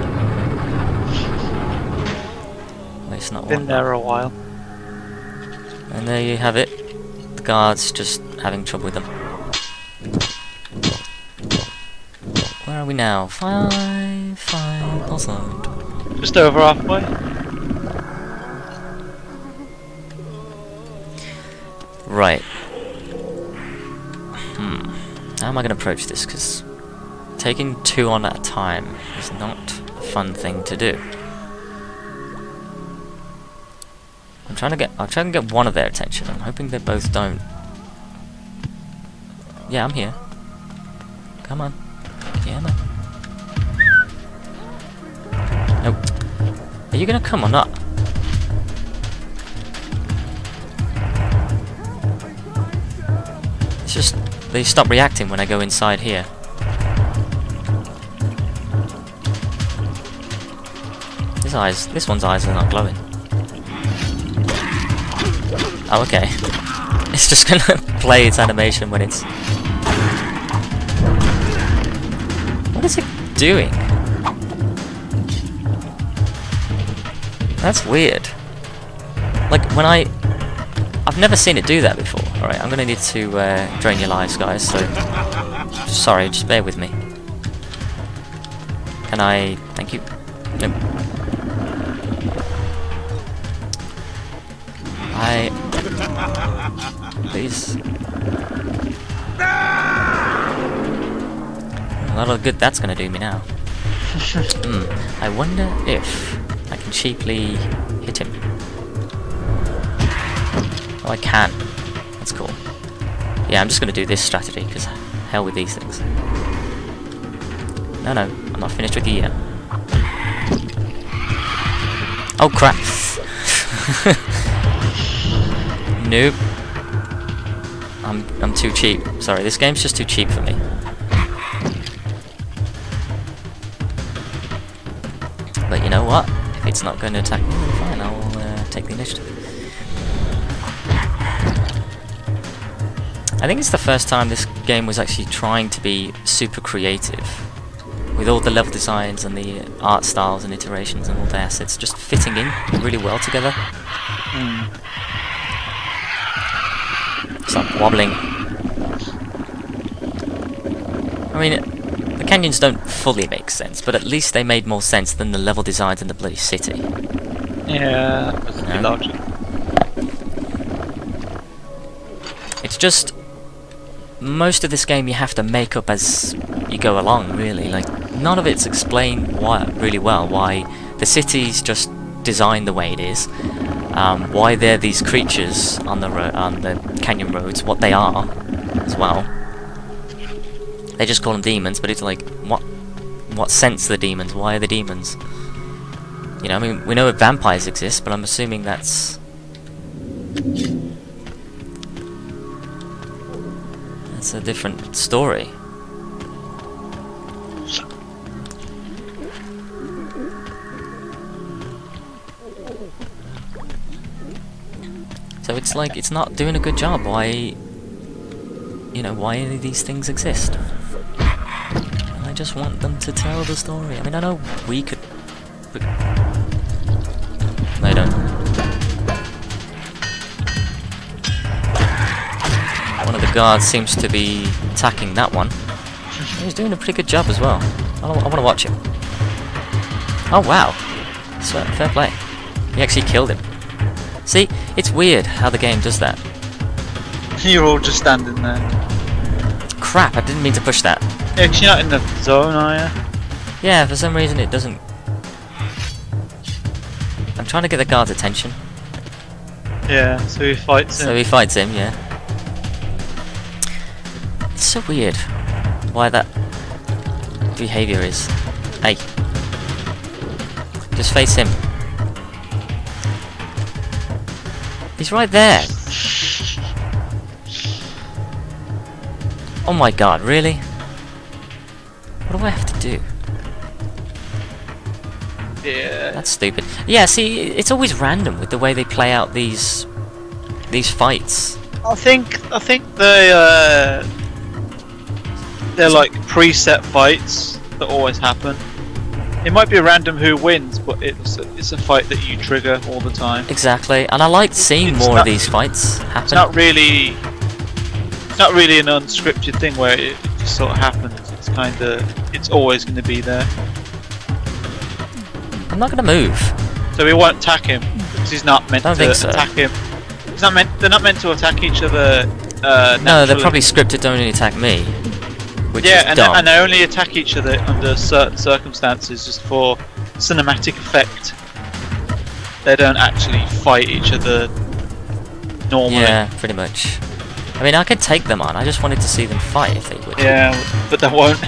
Well, it's not Been one. there a while. And there you have it. The guards just having trouble with them. Where are we now? 5,000. Just over halfway. Right. How am I going to approach this? Because taking two on at a time is not a fun thing to do. I'm trying to get one of their attention. I'm hoping they both don't. Yeah, I'm here. Come on. Yeah, man. Nope. Are you gonna come or not? It's just they stop reacting when I go inside here. This one's eyes are not glowing. Oh, okay. It's just gonna play its animation when it's... What is it doing? That's weird. Like, when I've never seen it do that before. Alright, I'm gonna need to drain your lives, guys, so... Sorry, just bear with me. Can I... Thank you. Nope. Please. A lot of good that's gonna do me now. I wonder if I can cheaply hit him. Oh, I can. That's cool. Yeah, I'm just going to do this strategy, because hell with these things. No, I'm not finished with you yet. Oh crap! Nope. I'm too cheap. Sorry, this game's just too cheap for me. But you know what? If it's not going to attack me, then fine, I'll take the initiative. I think it's the first time this game was actually trying to be super creative. With all the level designs and the art styles and iterations and all the assets just fitting in really well together. Stop wobbling. I mean, the canyons don't fully make sense, but at least they made more sense than the level designs in the bloody city. Yeah, that's a logic. It's just most of this game you have to make up as you go along, really. Like, none of it's explained really well why the city's just designed the way it is, why they're these creatures on the canyon roads, what they are as well. They just call them demons, but it's like, what sense are the demons? Why are they demons? You know, I mean, we know vampires exist, but I'm assuming that's a different story. So it's like, it's not doing a good job. Why, you know, why any of these things exist? I just want them to tell the story. I mean, I know we could, but they don't. One of the guards seems to be attacking that one. He's doing a pretty good job as well. I want to watch him. Oh wow! Fair play. He actually killed him. See, it's weird how the game does that. You're all just standing there. Crap! I didn't mean to push that. Yeah, 'cause you're not in the zone, are you? Yeah, for some reason it doesn't. I'm trying to get the guard's attention. Yeah, so he fights him. So he fights him, yeah. It's so weird why that behavior is. Hey. Just face him. He's right there. Oh my god, really? What do I have to do? Yeah. That's stupid. Yeah, see, it's always random with the way they play out these fights. I think they're like preset fights that always happen. It might be random who wins, but it's a fight that you trigger all the time. Exactly, and I like seeing more of these fights happen. It's not really an unscripted thing where it just sort of happens. It's kind of, it's always going to be there. I'm not going to move. So we won't attack him because he's not meant to attack him. He's not meant. They're not meant to attack each other. No, they're probably scripted to only attack me. Which yeah, is dumb. and they only attack each other under certain circumstances, just for cinematic effect. They don't actually fight each other normally. Yeah, pretty much. I mean, I could take them on. I just wanted to see them fight if they would. Yeah, but they won't.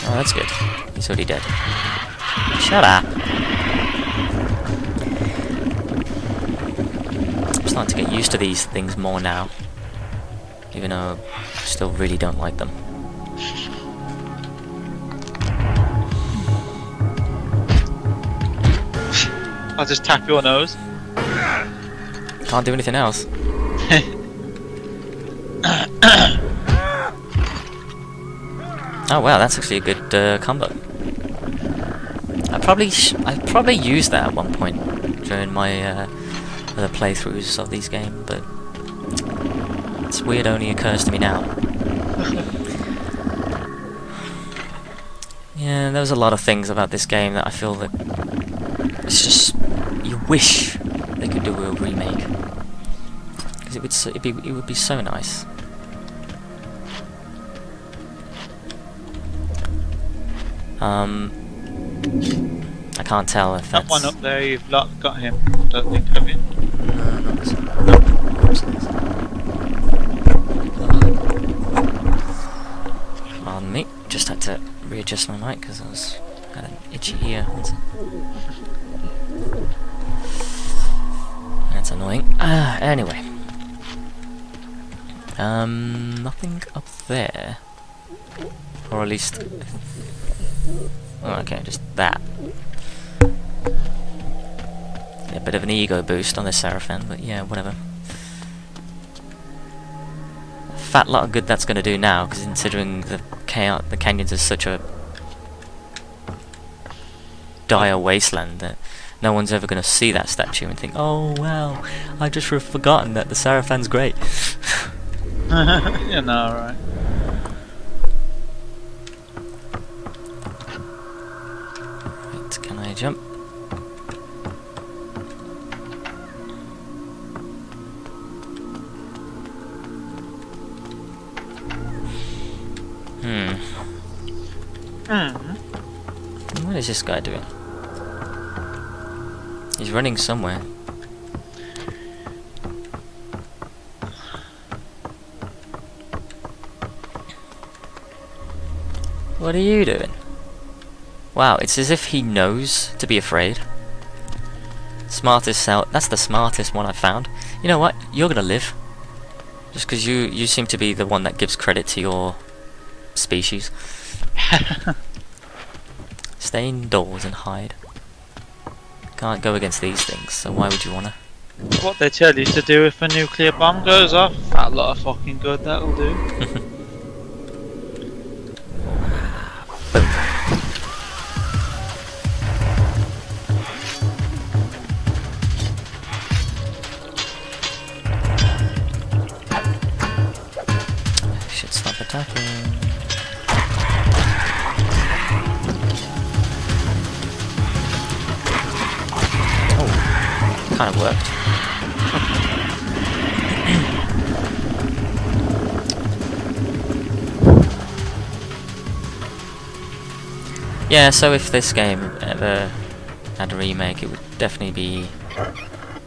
Oh, that's good. He's already dead. Shut up. I'm starting to get used to these things more now. Even though I still really don't like them. I'll just tap your nose. Can't do anything else. Oh wow, that's actually a good combo. I probably used that at one point during my other playthroughs of these games, but it's weird. Only occurs to me now. Yeah, there's a lot of things about this game that I feel that it's just you wish they could do a remake, because it would be so nice. I can't tell if That that's... one up there, you've got him. Don't think, have you? No, not this one. No, oops, this. Pardon me, just had to readjust my mic because had an itchy ear. That's annoying. Anyway. Nothing up there. Or at least... Oh, okay, just that. A bit of an ego boost on this Seraphim, but yeah, whatever. A fat lot of good that's going to do now, because considering the canyons is such a dire wasteland that no one's ever going to see that statue and think, oh wow, I just forgotten that the Seraphim's great. Yeah, no, right. Right, can I jump? What is this guy doing? He's running somewhere. What are you doing? Wow, it's as if he knows to be afraid. Smartest cell. That's the smartest one I've found. You know what? You're gonna live. Just because you seem to be the one that gives credit to your species. Stay indoors and hide. Can't go against these things, so why would you wanna? What they tell you to do if a nuclear bomb goes off? That lot of fucking good that'll do. Should stop attacking. Kind of worked. Yeah, so if this game ever had a remake, it would definitely be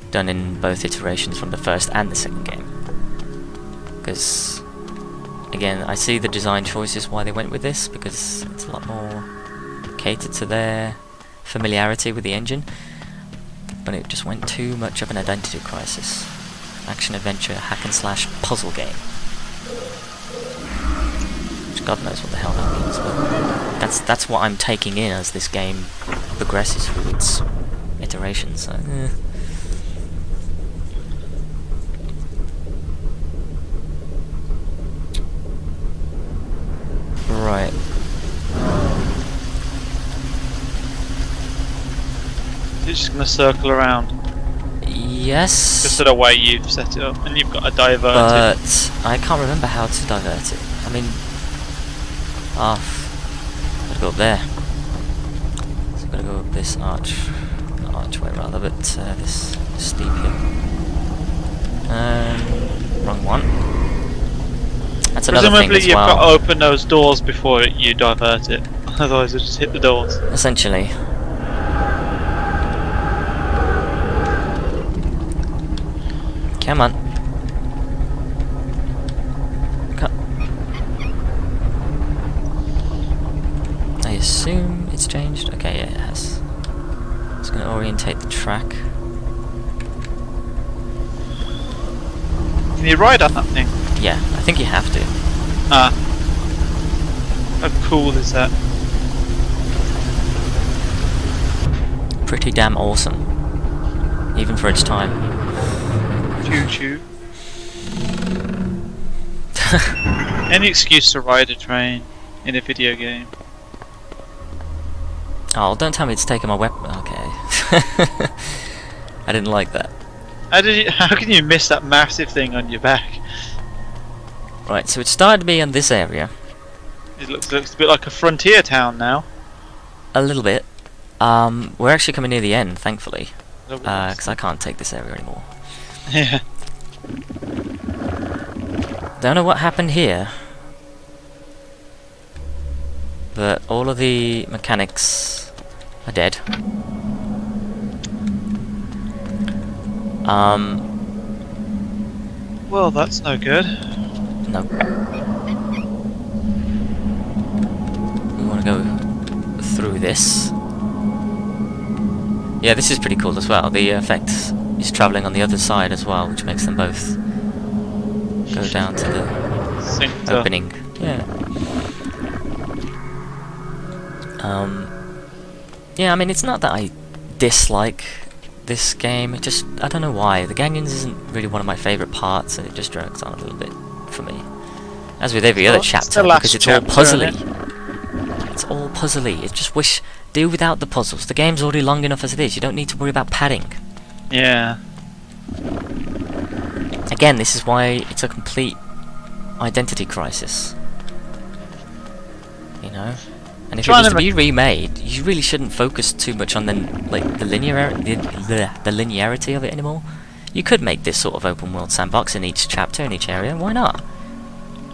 done in both iterations from the first and the second game. Because, again, I see the design choices why they went with this, because it's a lot more catered to their familiarity with the engine. But it just went too much of an identity crisis. Action adventure, hack and slash puzzle game. Which God knows what the hell that means, but that's what I'm taking in as this game progresses through its iterations. So, Right. You're just gonna circle around. Yes. Just the way you've set it up, and you've got to divert it. But I can't remember how to divert it. I mean, gotta go up there. So I've gotta go up this archway rather, but this steep hill. Wrong one. That's another thing Presumably as you've well. got to open those doors before you divert it. Otherwise, it'll just hit the doors. Essentially. Come on. I assume it's changed. Okay, yeah, it has. It's going to orientate the track. Can you ride on that thing? Yeah, I think you have to. Ah. How cool is that? Pretty damn awesome. Even for its time. Choo-choo. Any excuse to ride a train in a video game. Oh, don't tell me it's taken my weapon. Okay. I didn't like that. How can you miss that massive thing on your back? Right, so it started to be in this area. It looks a bit like a frontier town now. A little bit. We're actually coming near the end, thankfully. Because I can't take this area anymore. Yeah. Don't know what happened here, but all of the mechanics are dead. Well, that's no good. No. We want to go through this. Yeah, this is pretty cool as well. The effect is travelling on the other side as well, which makes them both go down to the Synced up. opening. Yeah. Yeah, I mean, it's not that I dislike this game, it just, I don't know why. The Canyons isn't really one of my favourite parts, and it just drags on a little bit for me. As with every other Well, it's chapter, the last because it's all chapter, puzzly. isn't It's all puzzly. It's just wish, do without the puzzles. The game's already long enough as it is, you don't need to worry about padding. Yeah. Again, this is why it's a complete identity crisis. You know? And if it was to be remade, you really shouldn't focus too much on the linearity of it anymore. You could make this sort of open world sandbox in each chapter, in each area. Why not?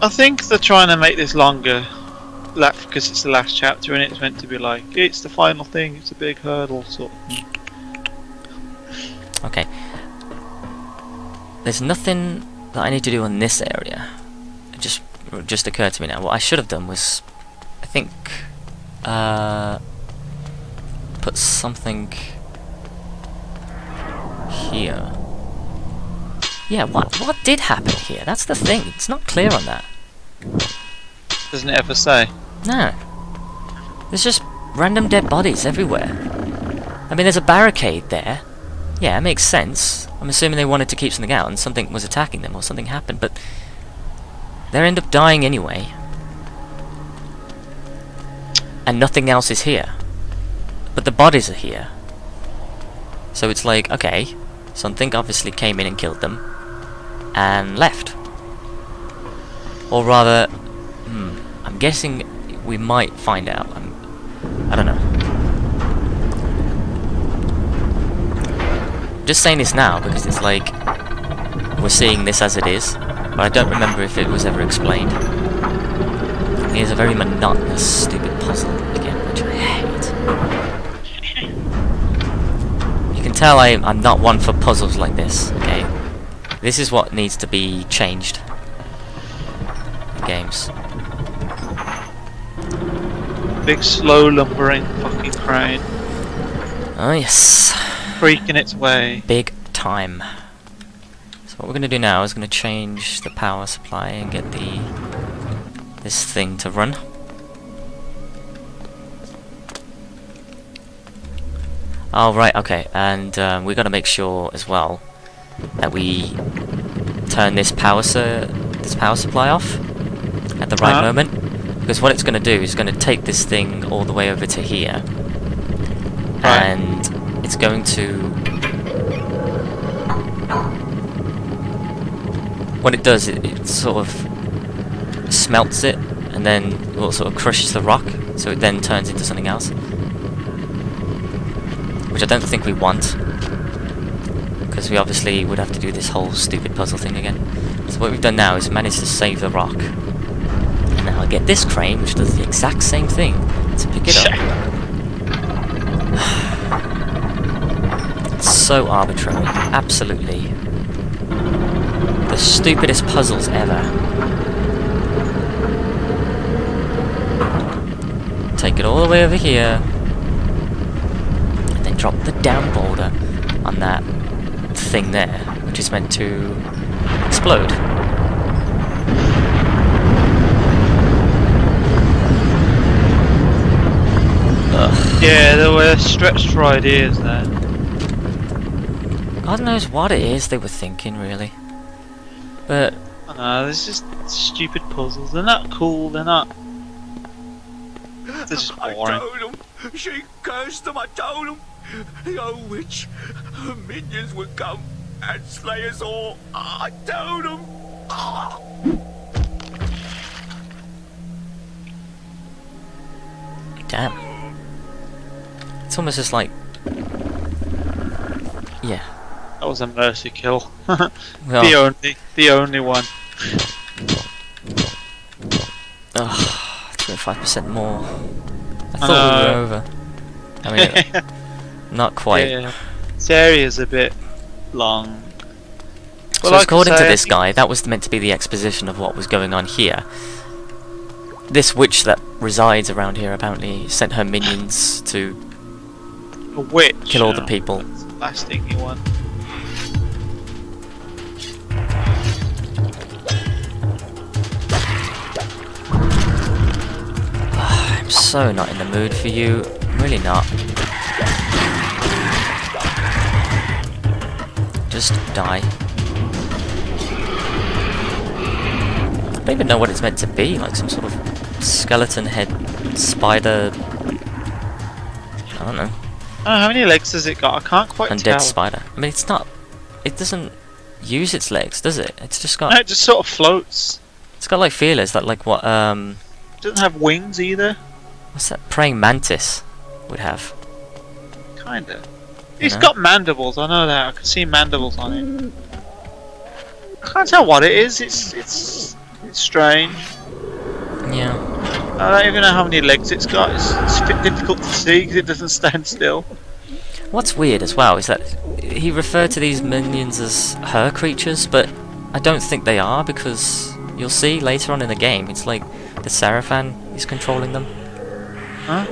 I think they're trying to make this longer, because it's the last chapter and it's meant to be like, it's the final thing, it's a big hurdle sort of thing. Okay. There's nothing that I need to do on this area. It just occurred to me now. What I should have done was, I think, put something here. Yeah, what did happen here? That's the thing. It's not clear on that. Doesn't it ever say? No. There's just random dead bodies everywhere. I mean, there's a barricade there. Yeah, it makes sense. I'm assuming they wanted to keep something out and something was attacking them or something happened, but they end up dying anyway. And nothing else is here. But the bodies are here. So it's like, okay, something obviously came in and killed them and left. Or rather, I'm guessing we might find out. I don't know. Just saying this now because it's like we're seeing this as it is, but I don't remember if it was ever explained. Here's a very monotonous, stupid puzzle again, which I hate. You can tell I'm not one for puzzles like this, okay? This is what needs to be changed in games. Big slow lumbering fucking crane. Oh yes. Freaking its way. Big time. So what we're going to do now is going to change the power supply and get this thing to run. Oh right, okay, and we've got to make sure as well that we turn this power supply off at the right moment, because what it's going to do is going to take this thing all the way over to here, and it's going to, what it does, it sort of smelts it and then it sort of crushes the rock, so it then turns into something else, which I don't think we want, because we obviously would have to do this whole stupid puzzle thing again. So what we've done now is managed to save the rock, and now I get this crane which does the exact same thing to pick it up. It's so arbitrary, absolutely the stupidest puzzles ever. Take it all the way over here, and then drop the down boulder on that thing there, which is meant to explode. Ugh. Yeah, there were stretched for ideas there. God knows what it is they were thinking, really. But I know, there's just stupid puzzles. They're not cool, they're not. They're just boring. I told them. She cursed them. I told them. The old witch, her minions would come and slay us all. I told them. damn. It's almost just like, yeah. That was a mercy kill. Well, the only one. Ugh, 25% more. I thought we were over. I mean, not quite. Yeah. This area's a bit long. So like I according to say, this guy, that was meant to be the exposition of what was going on here. This witch that resides around here apparently sent her minions to a witch. kill all the people. That's the last thing you want. I'm so not in the mood for you. I'm really not. Just die. I don't even know what it's meant to be, like some sort of skeleton head spider. I don't know. Oh, how many legs has it got? I can't quite Undead tell. spider. I mean, it's not. It doesn't use its legs, does it? It's just got. No, it just sort of floats. It's got like feelers that, like what? It doesn't have wings either. What's that? Praying mantis would have. Kinda. It's know? got mandibles. I know that. I can see mandibles on it. I can't tell what it is. It's strange. Yeah. I don't even know how many legs it's got. It's a bit difficult to see because it doesn't stand still. What's weird as well is that he referred to these minions as her creatures, but I don't think they are, because you'll see later on in the game it's like the Seraphan is controlling them. Huh?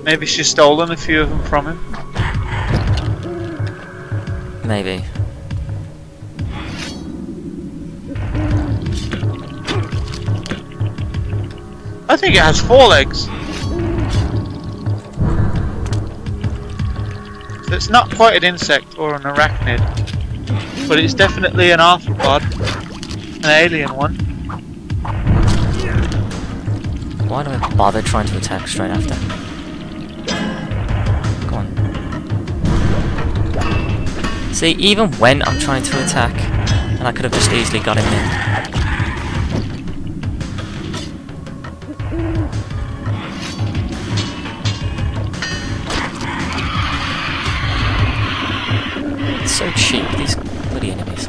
Maybe she's stolen a few of them from him. Maybe. I think it has 4 legs. So it's not quite an insect or an arachnid, but it's definitely an arthropod, an alien one. Why do I bother trying to attack straight after? Go on. See, even when I'm trying to attack, and I could have just easily got him in. It's so cheap, these bloody enemies.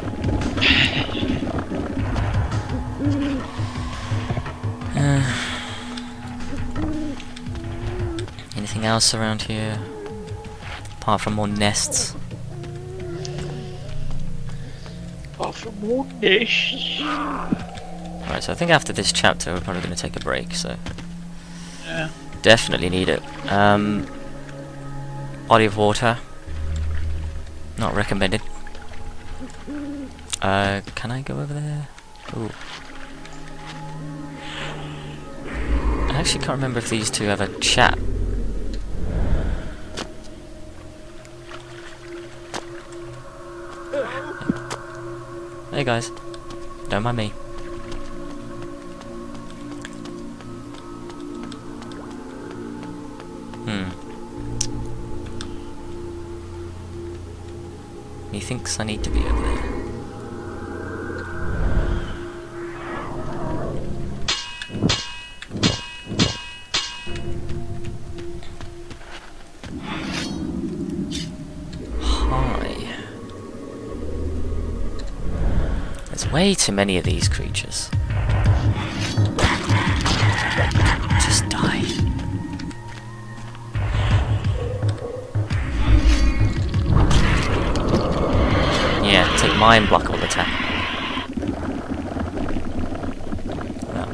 Anything else around here? Apart from more nests. Apart from more dish. Alright, so I think after this chapter we're probably going to take a break, so... Yeah. Definitely need it. Body of water. Not recommended. Can I go over there? Ooh. I actually can't remember if these two have a chat. Hey guys, don't mind me. He thinks I need to be over there. Hi. There's way too many of these creatures. Just die. Yeah, take my unblockable attack. Well,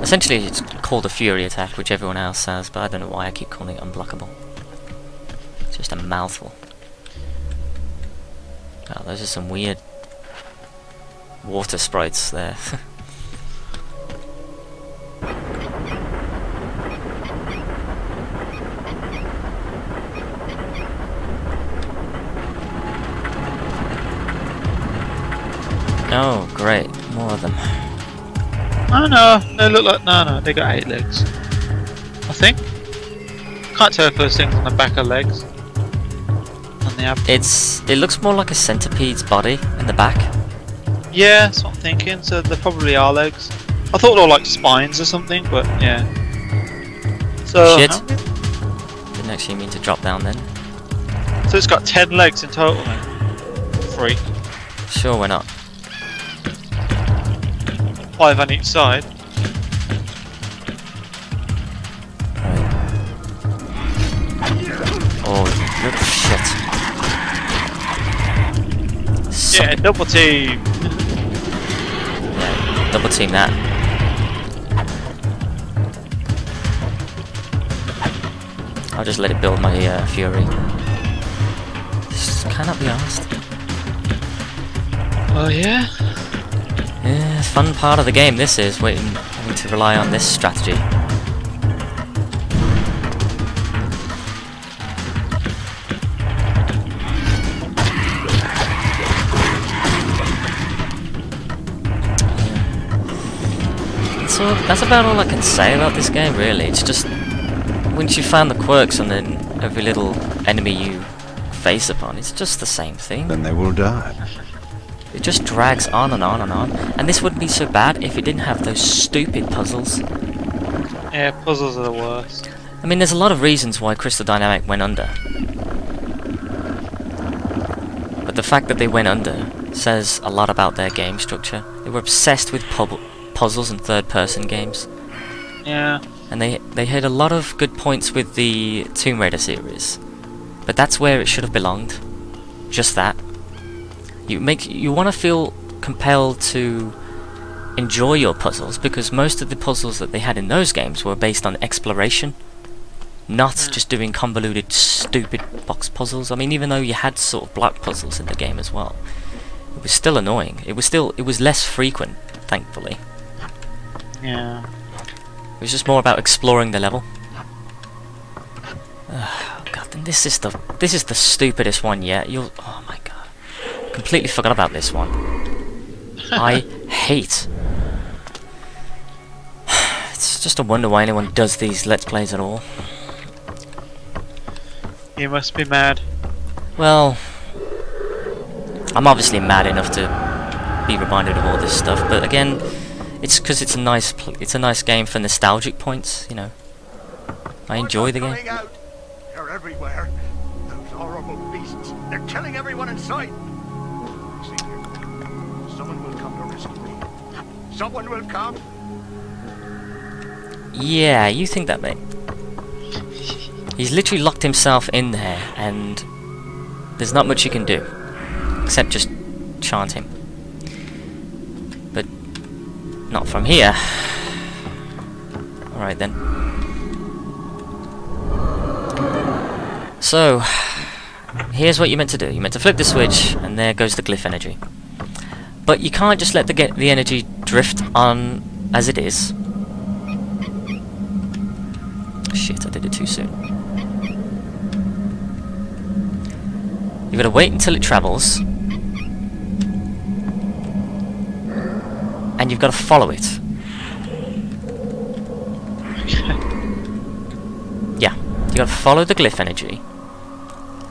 essentially it's called a fury attack, which everyone else has, but I don't know why I keep calling it unblockable. It's just a mouthful. Oh, those are some weird water sprites there. Oh, great. More of them. Oh no, they look like... No, they got 8 legs. I think. Can't tell if those things on the back are legs. On the abdomen. It looks more like a centipede's body in the back. Yeah, that's what I'm thinking, so there probably are legs. I thought they were like spines or something, but yeah. So, Shit. Didn't actually mean to drop down then. So it's got 10 legs in total then? 3. Sure, why not? 5 on each side. Right. Oh, Little shit. Yeah, double team. Yeah, double team that. I'll just let it build my fury. This cannot be asked. Oh yeah? Yeah, fun part of the game this is, having to rely on this strategy. So that's about all I can say about this game really. It's just, once you found the quirks and then every little enemy you face upon, it's just the same thing. Then they will die. It just drags on and on and on. And this wouldn't be so bad if it didn't have those stupid puzzles. Yeah, puzzles are the worst. I mean, there's a lot of reasons why Crystal Dynamic went under. But the fact that they went under says a lot about their game structure. They were obsessed with puzzles and third-person games. Yeah. And they had a lot of good points with the Tomb Raider series. But that's where it should have belonged. Just that. You want to feel compelled to enjoy your puzzles, because most of the puzzles that they had in those games were based on exploration, not just doing convoluted, stupid box puzzles. I mean, even though you had sort of block puzzles in the game as well, it was still annoying. It was less frequent, thankfully. Yeah. It was just more about exploring the level. Oh god, and this is the stupidest one yet. Oh my god. Completely forgot about this one. I hate. It's just a wonder why anyone does these Let's Plays at all. You must be mad. Well, I'm obviously mad enough to be reminded of all this stuff, but again, it's because it's a nice game for nostalgic points, you know. I enjoy the game. They're everywhere. Those horrible beasts. They're killing everyone in sight. See here. Someone will come to rescue me. Someone will come. Yeah, you think that, mate. He's literally locked himself in there, and there's not much you can do except just chant him. But not from here. Alright then. So, here's what you're meant to do. You're meant to flip the switch, and there goes the glyph energy. But you can't just let the energy drift on as it is. Shit, I did it too soon. You've got to wait until it travels. And you've got to follow it. Yeah, you've got to follow the glyph energy.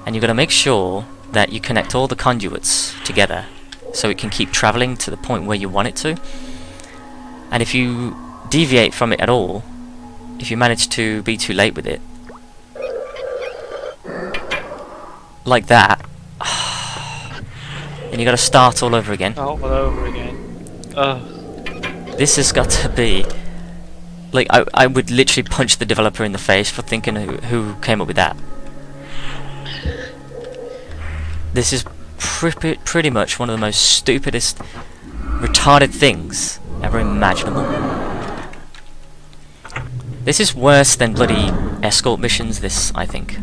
And you've got to make sure that you connect all the conduits together so it can keep travelling to the point where you want it to. And if you deviate from it at all, if you manage to be too late with it, like that, and you got to start all over again. All over again. Ugh. This has got to be like, I would literally punch the developer in the face for thinking who came up with that. This is pretty much one of the most stupidest, retarded things ever imaginable. This is worse than bloody escort missions, this, I think.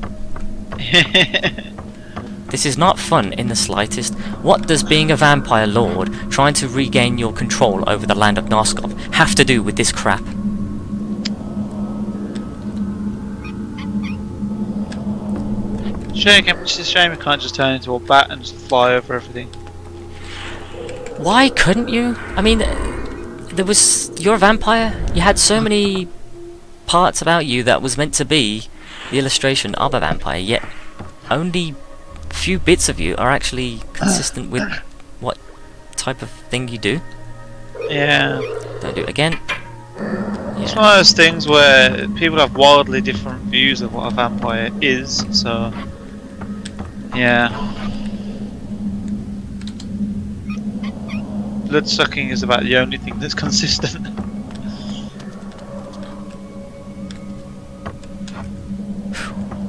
This is not fun in the slightest. What does being a vampire lord, trying to regain your control over the land of Narskov, have to do with this crap? It's a shame you can't just turn into a bat and just fly over everything. Why couldn't you? I mean, you're a vampire. You had so many parts about you that was meant to be the illustration of a vampire, yet only few bits of you are actually consistent with what type of thing you do. Yeah. Don't do it again. It's one of those things where people have wildly different views of what a vampire is, so yeah. Blood sucking is about the only thing that's consistent.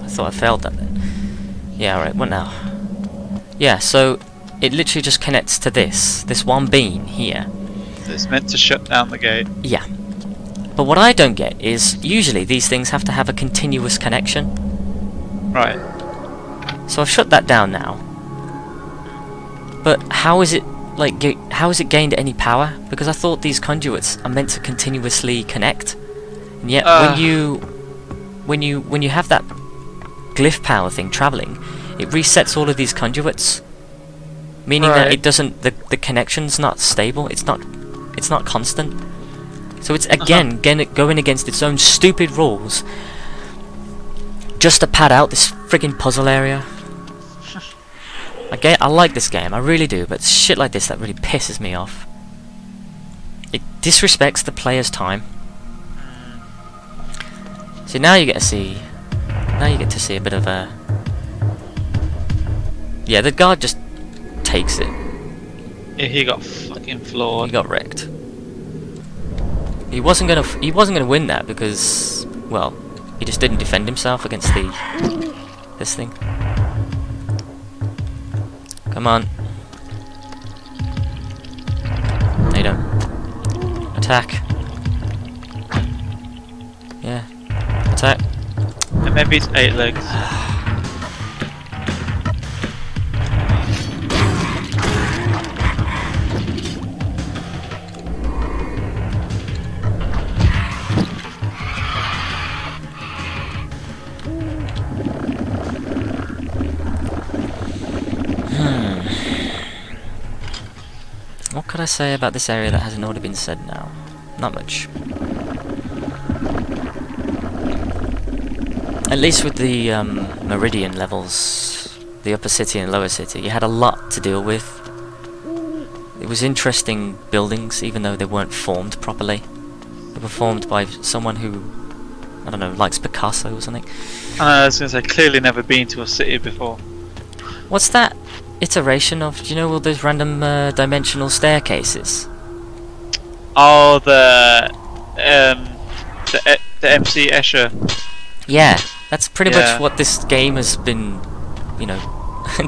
I thought I failed that then. Yeah, right, what now? Yeah, so it literally just connects to this one beam here. It's meant to shut down the gate. Yeah. But what I don't get is, usually these things have to have a continuous connection. Right. So I've shut that down now. But how is it, like, how is it gained any power? Because I thought these conduits are meant to continuously connect. And yet, when you have that glyph power thing traveling, it resets all of these conduits, meaning that it doesn't, the connection's not stable. It's not constant. So it's again going against its own stupid rules, just to pad out this friggin' puzzle area. I like this game, I really do, but shit like this that really pisses me off. It disrespects the player's time. See, now you get to see a bit of a... Yeah, the guard just takes it. Yeah, he got fucking floored. He got wrecked. He wasn't gonna win that because, well, he just didn't defend himself against this thing. Come on. No, you don't. Attack. Yeah. Attack. And maybe it's 8 legs. What could I say about this area that hasn't already been said now? Not much. At least with the Meridian levels, the upper city and lower city, you had a lot to deal with. It was interesting buildings, even though they weren't formed properly. They were formed by someone who, I don't know, likes Picasso or something. I was going to say, clearly never been to a city before. What's that iteration of, do you know all those random dimensional staircases? Oh, the MC Escher. Yeah, that's pretty much what this game has been, you know,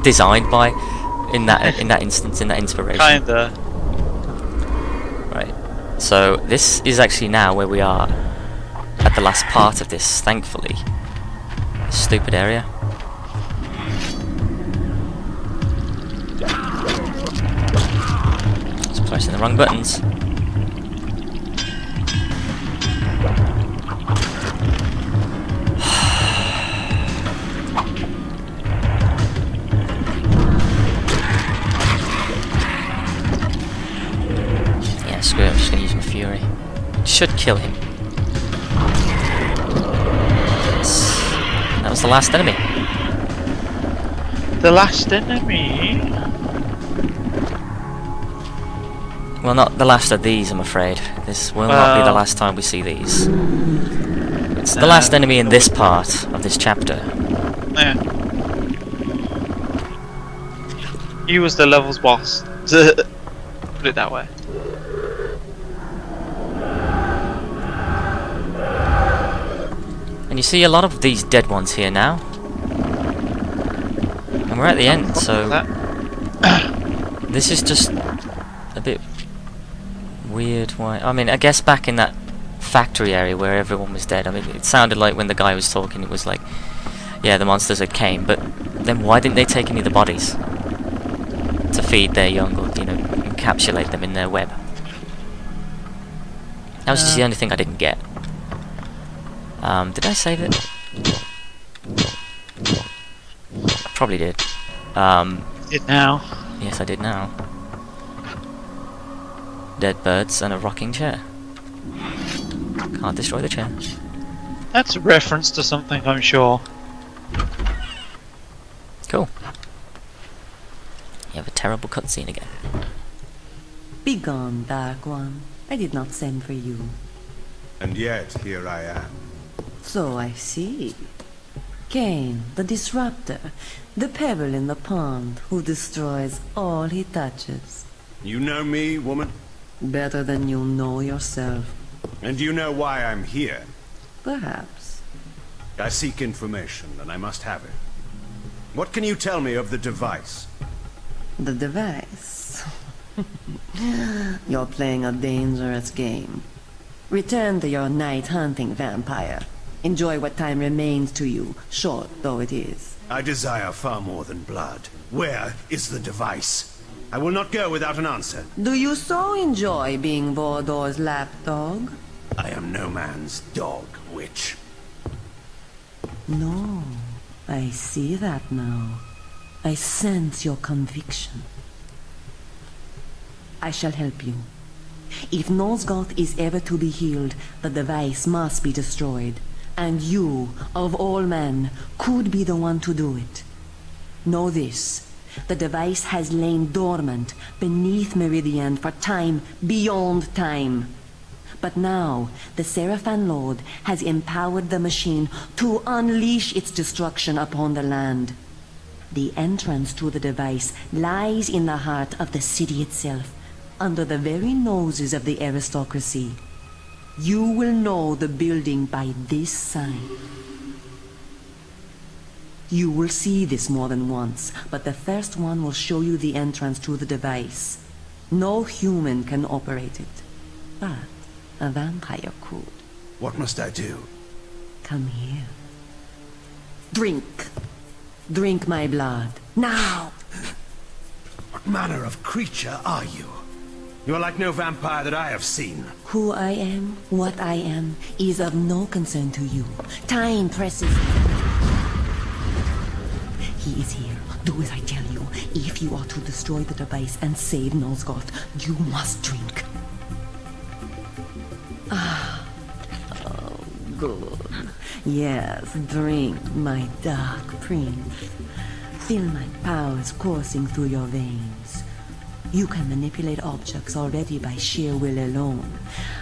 designed by in that instance, in that inspiration. Kinda. Right. So this is actually now where we are at the last part of this, thankfully. Stupid area. Just pressing the wrong buttons. Yeah, screw it, I'm just gonna use my fury. Should kill him. Yes. That was the last enemy. The last enemy? Well, not the last of these, I'm afraid. This will not be the last time we see these. It's the last enemy in this part of this chapter. Yeah. He was the level's boss. Put it that way. And you see a lot of these dead ones here now. And we're at the end, so this is just a bit weird. Why? I mean, I guess back in that factory area where everyone was dead, I mean, it sounded like when the guy was talking, it was like, yeah, the monsters had came, but then why didn't they take any of the bodies to feed their young, or, you know, encapsulate them in their web? That was just the only thing I didn't get. Did I save it? I probably did. Did now. Yes, I did now. Dead birds and a rocking chair. Can't destroy the chair. That's a reference to something, I'm sure. Cool. You have a terrible cutscene again. Begone, Dark One. I did not send for you. And yet, here I am. So I see. Cain, the disruptor, the pebble in the pond who destroys all he touches. You know me, woman? Better than you know yourself. And you know why I'm here? Perhaps. I seek information, and I must have it. What can you tell me of the device? The device. You're playing a dangerous game. Return to your night hunting, vampire. Enjoy what time remains to you, short though it is. I desire far more than blood. Where is the device? I will not go without an answer. Do you so enjoy being Vordor's lapdog? I am no man's dog, witch. No, I see that now. I sense your conviction. I shall help you. If Nosgoth is ever to be healed, the device must be destroyed. And you, of all men, could be the one to do it. Know this. The device has lain dormant beneath Meridian for time beyond time. But now, the Seraphan Lord has empowered the machine to unleash its destruction upon the land. The entrance to the device lies in the heart of the city itself, under the very noses of the aristocracy. You will know the building by this sign. You will see this more than once, but the first one will show you the entrance to the device. No human can operate it, but a vampire could. What must I do? Come here. Drink. Drink my blood. Now! What manner of creature are you? You are like no vampire that I have seen. Who I am, what I am, is of no concern to you. Time presses. He is here. Do as I tell you. If you are to destroy the device and save Nosgoth, you must drink. Ah. Oh, good. Yes, drink, my dark prince. Feel my powers coursing through your veins. You can manipulate objects already by sheer will alone.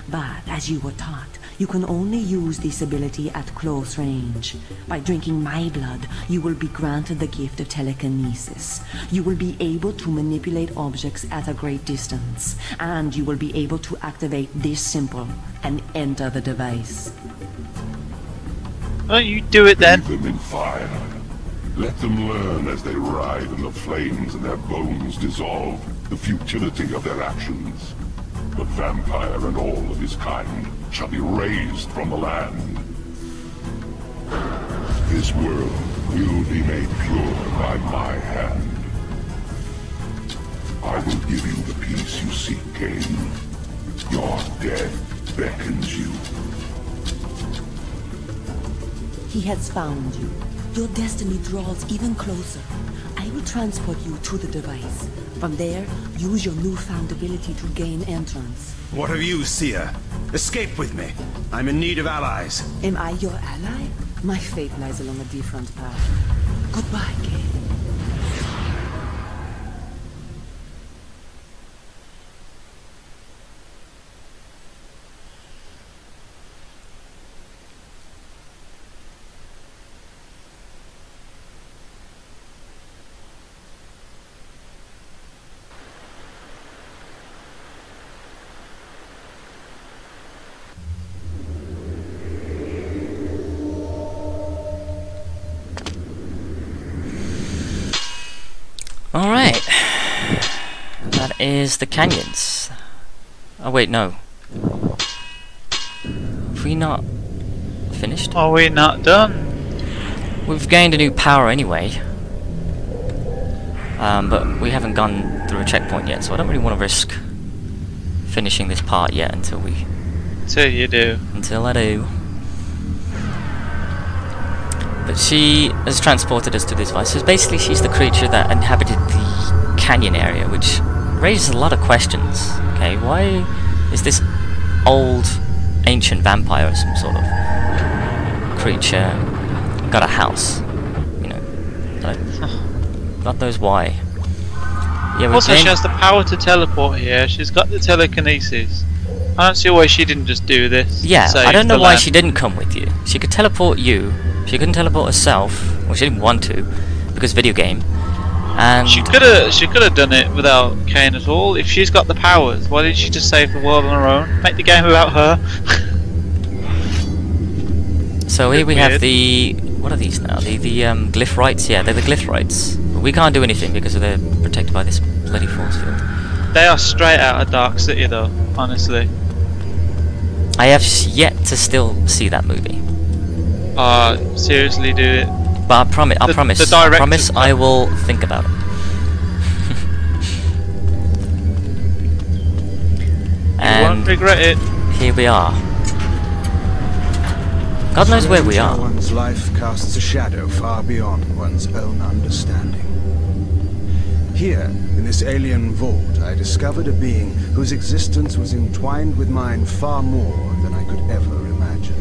But, as you were taught, you can only use this ability at close range. By drinking my blood, you will be granted the gift of telekinesis. You will be able to manipulate objects at a great distance. And you will be able to activate this symbol and enter the device. Why don't you do it then? Leave them in fire. Let them learn as they writhe in the flames and their bones dissolve the futility of their actions. The vampire and all of his kind shall be raised from the land. This world will be made pure by my hand. I will give you the peace you seek, Cain. Your death beckons you. He has found you. Your destiny draws even closer. I will transport you to the device. From there, use your newfound ability to gain entrance. What of you, seer? Escape with me. I'm in need of allies. Am I your ally? My fate lies along a different path. Goodbye, Kay. Alright. That is the canyons. Oh wait, no. Have we not finished? Are we not done? We've gained a new power anyway. But we haven't gone through a checkpoint yet, so I don't really want to risk finishing this part yet until You do. Until I do. But she has transported us to this device. So basically she's the creature that inhabited the canyon area, which raises a lot of questions. Okay, why is this old, ancient vampire or some sort of creature got a house? You know, God knows why. Yeah, Also, she has the power to teleport here. She's got the telekinesis. I don't see why she didn't just do this. Yeah, Save I don't know the why land. she didn't come with you. She could teleport you. She couldn't teleport herself. Well, she didn't want to, because video game. And She could have done it without Cain at all. If she's got the powers, why didn't she just save the world on her own? Make the game about her. so here we have Weird. the what are these now? The glyph rights? Yeah, they're the glyph rights. But we can't do anything because they're protected by this bloody force field. They are straight out of Dark City, though. Honestly. I have yet to still see that movie. Seriously, do it. But I promise. I promise. I will think about it. You won't regret it. Here we are. God knows where we are. One's life casts a shadow far beyond one's own understanding. Here, in this alien vault, I discovered a being whose existence was entwined with mine far more than I could ever imagine.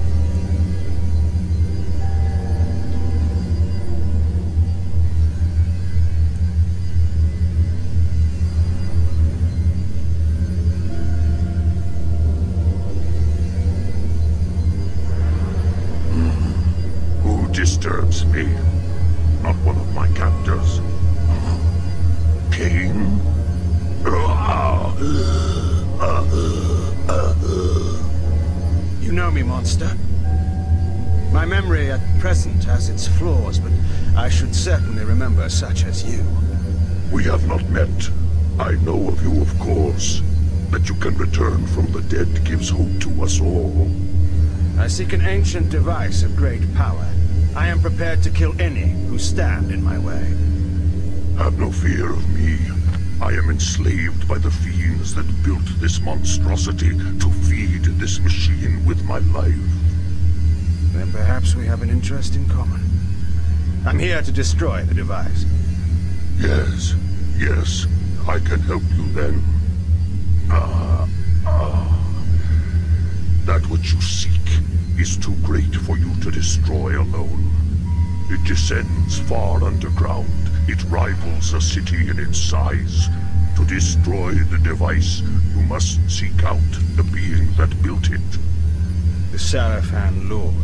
Who disturbs me? Not one of my captors. Cain? You know me, monster. My memory at present has its flaws, but I should certainly remember such as you. We have not met. I know of you, of course. That you can return from the dead gives hope to us all. I seek an ancient device of great power. I am prepared to kill any who stand in my way. Have no fear of me. I am enslaved by the fiends that built this monstrosity to feed this machine with my life. Then perhaps we have an interest in common. I'm here to destroy the device. Yes, yes, I can help you then. That which you seek is too great for you to destroy alone. It descends far underground. It rivals a city in its size. To destroy the device, you must seek out the being that built it. The Sarafan Lord.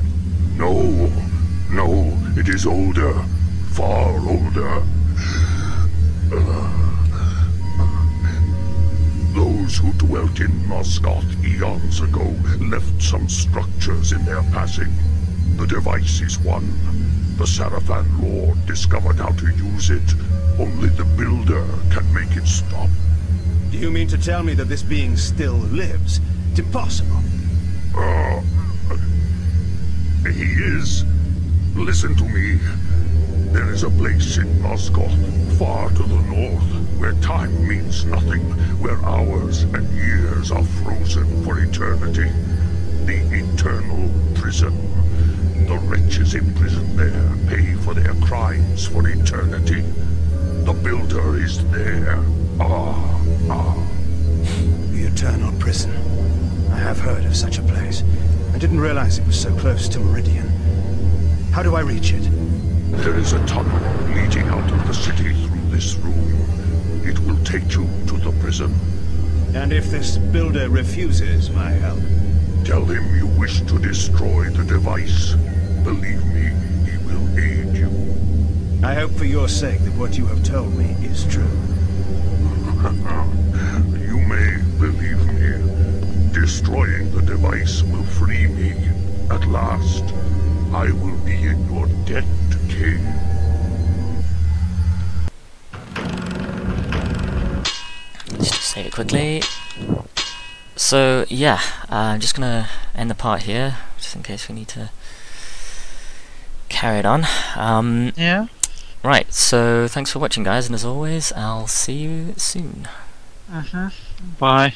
No, no, it is older. Far older. Those who dwelt in Nosgoth eons ago left some structures in their passing. The device is one. The Sarafan Lord discovered how to use it. Only the Builder can make it stop. Do you mean to tell me that this being still lives? It's impossible. He is. Listen to me. There is a place in Nosgoth, far to the north, where time means nothing, where hours and years are frozen for eternity. The eternal prison. The wretches imprisoned there pay for their crimes for eternity. The Builder is there. The eternal prison. I have heard of such a place. I didn't realize it was so close to Meridian. How do I reach it? There is a tunnel leading out of the city through this room. It will take you to the prison. And if this Builder refuses my help? Tell him you wish to destroy the device. Believe me, he will aid you. I hope for your sake that what you have told me is true. You may believe me. Destroying the device will free me. At last, I will be in your debt, King. Let's just save it quickly. So yeah, I'm just gonna end the part here, just in case we need to carry it on. Yeah. Right, so thanks for watching, guys, and as always, I'll see you soon. Bye.